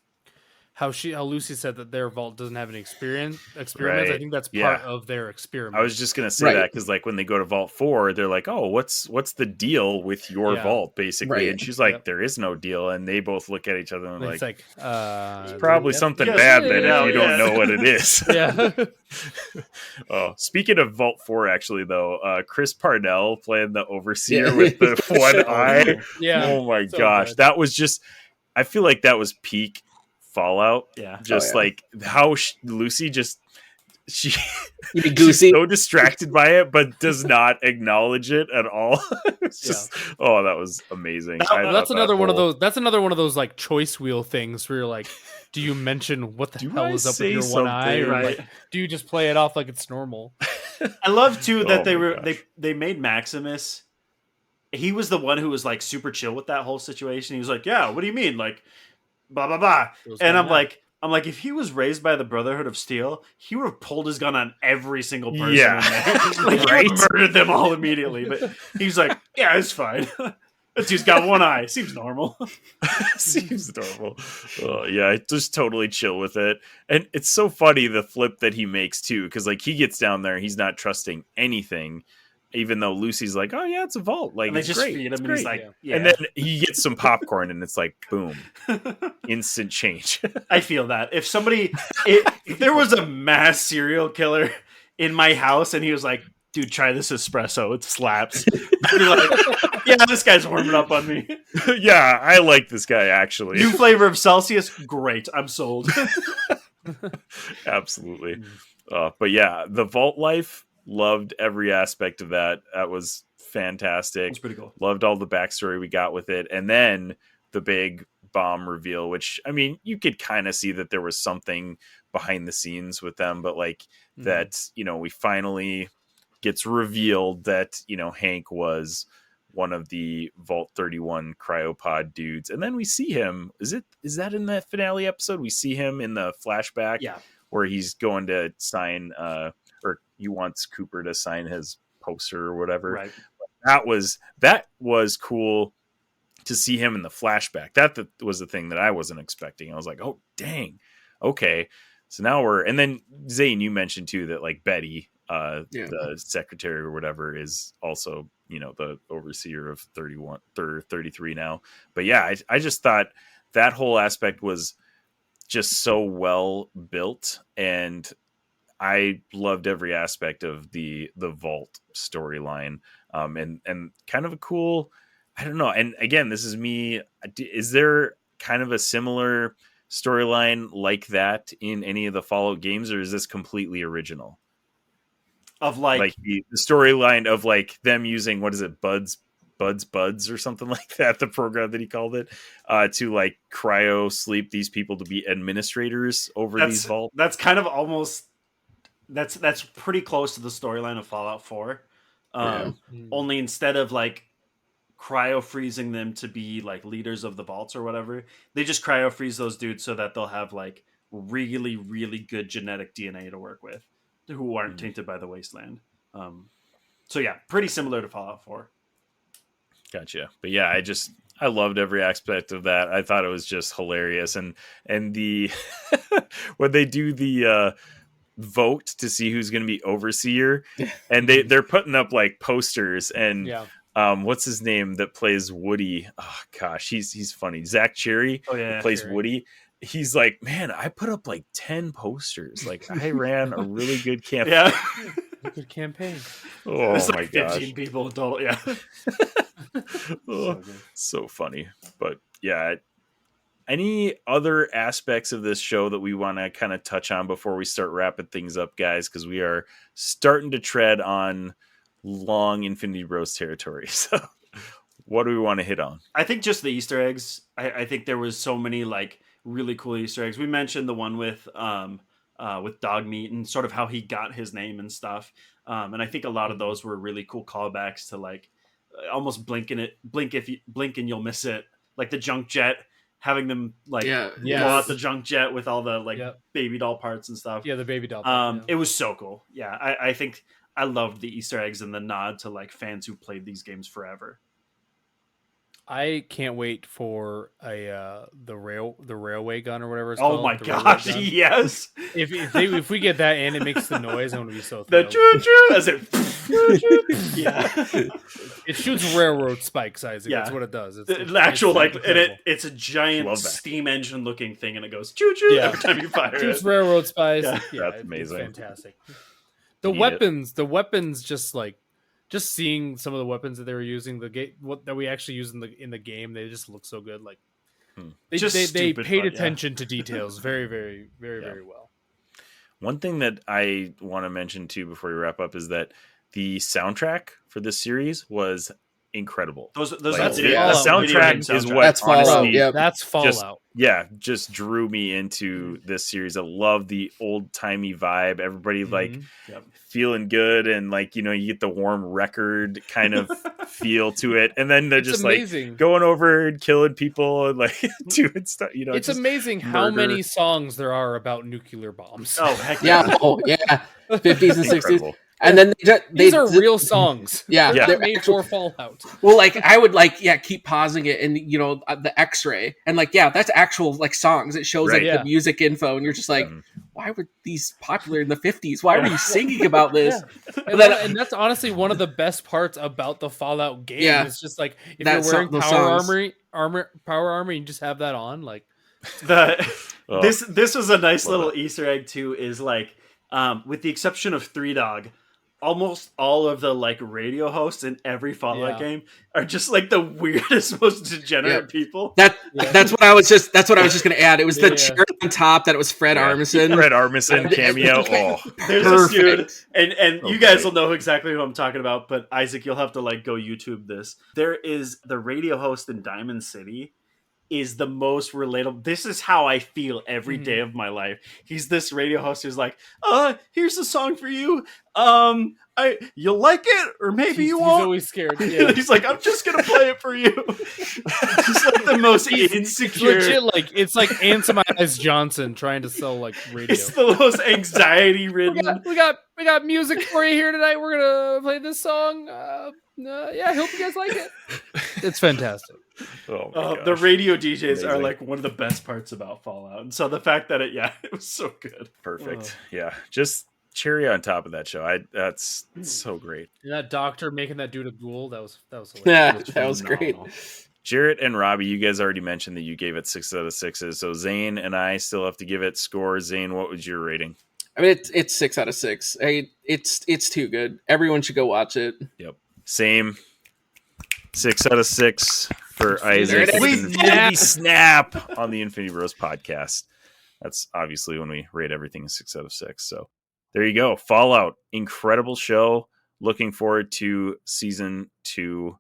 how Lucy said that their vault doesn't have any experiments. Right. I think that's Yeah. part of their experiment. I was just gonna say Right. that because like when they go to Vault 4, they're like, "Oh, what's the deal with your Yeah. vault?" Basically, Right. and she's like, Yep. "There is no deal," and they both look at each other and It's like, like, "Probably yep. something Yes, bad yeah, then yeah, if you don't yeah. know what it is." Yeah. Oh, speaking of Vault 4, actually though, Chris Parnell playing the overseer Yeah. with the one eye. Yeah. Oh my so gosh, good. that was just. I feel like that was peak Fallout. Yeah. Just yeah. like how Lucy just. She You be she's goosey. so distracted by it, but does not acknowledge it at all. It's just oh, that was amazing. I thought That's that another one of whole- those. That's another one of those like choice wheel things where you're like, do you mention what the Do hell I is up say with your one eye, or something? like, do you just play it off like it's normal? I love too that Oh my gosh. they made Maximus. He was the one who was like super chill with that whole situation. He was like, "Yeah, what do you mean? Like, blah blah blah." Goes And down I'm like, if he was raised by the Brotherhood of Steel, he would have pulled his gun on every single person. Yeah. In there. Like, he Right? would have murdered them all immediately. But he's like, "Yeah, it's fine." That dude's got one eye. Seems normal. Seems normal. Yeah, I just totally chill with it. And it's so funny the flip that he makes too, because like he gets down there, he's not trusting anything, even though Lucy's like, "Oh yeah, it's a vault. Like And they it's just great. feed him, It's and he's great." like, "Yeah." And then he gets some popcorn, and it's like, boom, instant change. I feel that if there was a mass serial killer in my house and he was like, "Dude, try this espresso, it slaps," I'd be like, "Yeah, this guy's warming up on me." Yeah, I like this guy actually. New flavor of Celsius, great. I'm sold. Absolutely. But yeah, the vault life, loved every aspect of that. That was fantastic. It's pretty cool. Loved all the backstory we got with it. And then the big bomb reveal, which, I mean, you could kind of see that there was something behind the scenes with them, but like that, you know, we finally gets revealed that, you know, Hank was one of the Vault 31 cryopod dudes. And then we see him. Is that in the finale episode? We see him in the flashback Yeah. where he's going to sign, or he wants Cooper to sign his poster or whatever. Right. That was cool. to see him in the flashback. That was the thing that I wasn't expecting. I was like, oh, dang. Okay. So now and then Zane, you mentioned too that like Betty, the secretary or whatever, is also, the overseer of 33 now. But yeah, I just thought that whole aspect was just so well built, and I loved every aspect of the vault storyline, and kind of a cool, I don't know. And again, this is me. Is there kind of a similar storyline like that in any of the Fallout games, or is this completely original? Of like the storyline of like them using, what is it, buds or something like that, the program that he called it, to like cryo sleep these people to be administrators over these vaults. That's kind of almost that's pretty close to the storyline of Fallout 4. Only instead of like cryo freezing them to be like leaders of the vaults or whatever, they just cryo freeze those dudes so that they'll have like really, really good genetic DNA to work with, who aren't tainted by the Wasteland. So yeah, pretty similar to Fallout 4. Gotcha. But yeah, I loved every aspect of that. I thought it was just hilarious. And the when they do the vote to see who's going to be overseer, and they're putting up like posters, and what's his name that plays Woody? Oh gosh, he's funny. Zach Cherry, plays Cherry. Woody. He's like, man, I put up like 10 posters. Like I ran a really good campaign. Yeah. Good campaign. Oh There's my like gosh. 15 people in total. Yeah. So funny. But yeah, any other aspects of this show that we want to kind of touch on before we start wrapping things up, guys? Because we are starting to tread on long Infinity Bros territory. So what do we want to hit on? I think just the Easter eggs. I think there was so many like really cool Easter eggs. We mentioned the one with dog meat and sort of how he got his name and stuff. And I think a lot of those were really cool callbacks to like almost blink and you'll miss it. Like the junk jet, having them like blow out the junk jet with all the like baby doll parts and stuff. Yeah, the baby doll part, It was so cool. Yeah, I think I loved the Easter eggs and the nod to like fans who played these games forever. I can't wait for the railway gun or whatever it's called. Oh my gosh, yes! If we get that and it makes the noise, I'm gonna be so thrilled. The choo choo as it it shoots railroad spikes, Isaac. That's what it does. It's actual like, and it's a giant steam engine looking thing, and it goes choo choo every time you fire it. Shoots railroad spikes. Yeah, that's amazing. It's fantastic. The weapons, just seeing some of the weapons that they were using, that we actually use in the game, they just look so good. Like they paid attention to details very, very, very, very well. One thing that I want to mention too before we wrap up is that the soundtrack for this series was incredible. The soundtrack is what that's Fallout. That's Fallout. Just drew me into this series. I love the old timey vibe. Everybody feeling good, and like you get the warm record kind of feel to it. And then they're just amazing. Like going over and killing people and like doing stuff. It's amazing how many songs there are about nuclear bombs. Oh heck yeah! 50s and 60s. And then these are real songs. They're made for Fallout. Well, like I would keep pausing it, and the X-ray, and that's actual like songs. It shows the music info, and you're just like, why were these popular in the 50s? Why were you singing about this? And that's honestly one of the best parts about the Fallout game. Yeah. It's just like if you're wearing power armor, you just have that on. Like this was a nice little Easter egg too. Is like with the exception of Three Dog, almost all of the like radio hosts in every Fallout game are just like the weirdest, most degenerate people. That's what I was just going to add. It was the chair on top that it was Fred Armisen. Fred Armisen cameo. There's this dude, and you guys will know exactly who I'm talking about. But Isaac, you'll have to like go YouTube this. There is the radio host in Diamond City. Is the most relatable. This is how I feel every day of my life. He's this radio host who's like, here's a song for you. You'll like it, or maybe you won't. He's always scared. Yeah. He's like, I'm just gonna play it for you. Just like the most insecure. Legit, it's like Anthemize Johnson trying to sell like radio. It's the most anxiety ridden. We got music for you here tonight. We're gonna play this song. I hope you guys like it. It's fantastic. Oh my The gosh. radio DJs are Amazing. like one of the best parts about Fallout, and so the fact that it was so good. Perfect. Yeah, just cherry on top of that show. That's so great. And that doctor making that dude a ghoul, that was hilarious. Yeah, It's that was great. phenomenal. Jarrett and Robbie, you guys already mentioned that you gave it 6 out of 6s. So Zane and I still have to give it scores. Zane, what was your rating? I mean, it's 6 out of 6. It's too good. Everyone should go watch it. Yep. Same. 6 out of 6 for Isaac. There it is. Infinity Snap on the Infinity Bros podcast. That's obviously when we rate everything a 6 out of 6. So there you go. Fallout. Incredible show. Looking forward to season 2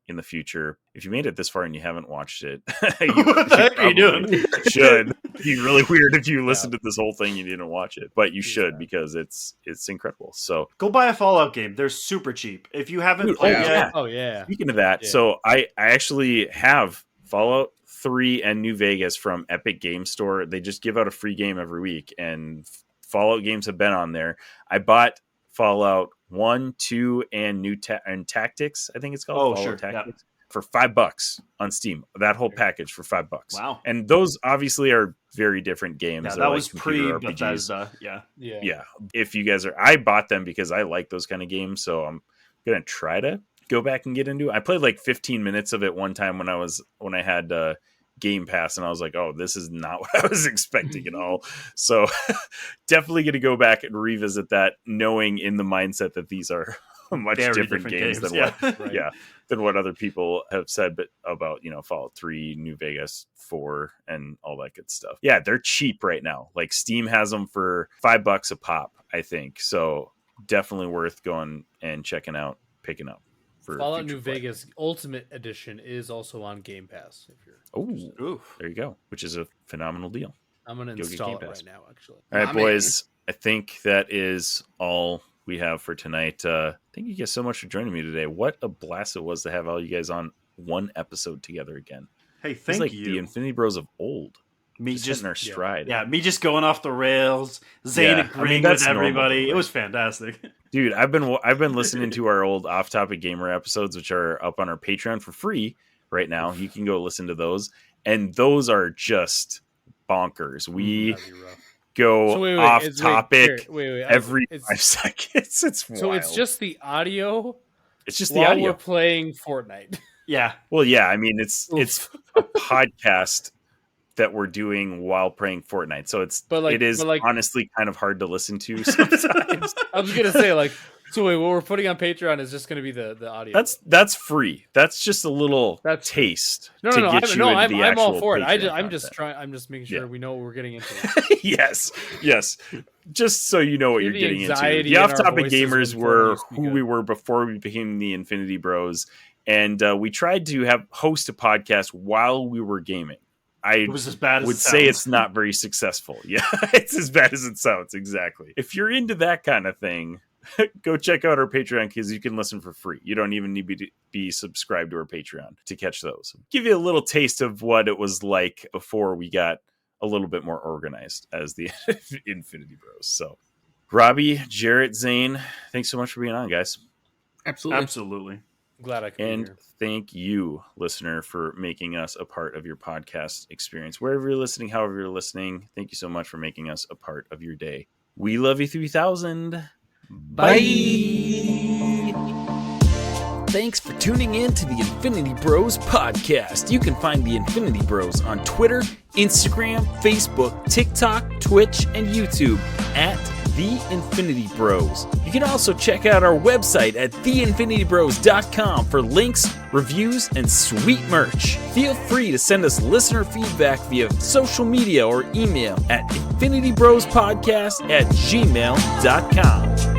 in the future. If you made it this far and you haven't watched it, What the heck are you doing? Should. It'd be really weird if you listened to this whole thing and you didn't watch it, but you should because it's incredible. So Go buy a Fallout game. They're super cheap. If you haven't Dude, played yeah. yet, Oh yeah. speaking of that, Yeah. so I actually have Fallout 3 and New Vegas from Epic Game Store. They just give out a free game every week, and Fallout games have been on there. I bought Fallout 1, 2, and and Tactics. I think it's called Oh, Fallout sure, yeah. Tactics for $5 on Steam. That whole package for $5. Wow. And those obviously are very different games. yeah, They're that like was computer pre RPGs. Bethesda. Yeah. Yeah, if you guys I bought them because I like those kind of games, so I'm gonna try to go back and get into it. I played like 15 minutes of it one time when I had Game Pass, and I was like, oh, this is not what I was expecting at all. So definitely gonna go back and revisit that, knowing in the mindset that these are much Very different games than yeah. what than what other people have said, but about Fallout 3, New Vegas 4, and all that good stuff. Yeah, they're cheap right now. Like Steam has them for $5 a pop, I think. So definitely worth going and checking out, picking up. For Fallout future New play. Vegas Ultimate Edition is also on Game Pass. If you're, Oh, Oof. there you go. Which is a phenomenal deal. I'm gonna Go get install Game it Pass. right now. Actually, All right, Aw, boys. I think that is all we have for tonight. Thank you guys so much for joining me today. What a blast it was to have all you guys on one episode together again. Hey, It's thank like you. the Infinity Bros of old. me Just just hitting our stride. yeah, me just going off the rails. Zane Yeah, I mean, agreeing that's with everybody. normal, It was fantastic. Dude, I've been listening to our old Off Topic Gamer episodes, which are up on our Patreon for free right now. You can go listen to those, and those are just bonkers. We that'd be rough. go So wait, off it's- topic wait, every it's, 5 seconds. It's wild. so it's just the audio it's just the while audio. we're playing Fortnite. Yeah, Well, yeah, I mean it's Oof. a podcast that we're doing while playing Fortnite, so it is honestly kind of hard to listen to sometimes. I was gonna say so wait, what we're putting on Patreon is just gonna be the audio. That's free. That's just a little That's- taste no, to no, get you into the I'm all actual for it. Patreon I'm just content. trying. I'm just making sure Yeah. we know what we're getting into. yes. Just so you know what Hear you're the getting into. anxiety The in Off our Topic voices Gamers when were you speak who up. we were before we became the Infinity Bros, and we tried to host a podcast while we were gaming. I it was as bad as would it say sounds. it's not very successful. Yeah, it's as bad as it sounds. Exactly. If you're into that kind of thing, go check out our Patreon because you can listen for free. You don't even need to be subscribed to our Patreon to catch those. Give you a little taste of what it was like before we got a little bit more organized as the Infinity Bros. So, Robbie, Jarrett, Zane, thanks so much for being on, guys. Absolutely. Absolutely. I'm glad I could be And here. thank you, listener, for making us a part of your podcast experience. Wherever you're listening, however you're listening, thank you so much for making us a part of your day. We love you 3000. Bye. Thanks for tuning in to the Infinity Bros podcast. You can find the Infinity Bros on Twitter, Instagram, Facebook, TikTok, Twitch, and YouTube at The Infinity Bros. You can also check out our website at theinfinitybros.com for links, reviews, and sweet merch. Feel free to send us listener feedback via social media or email at infinitybrospodcast@gmail.com.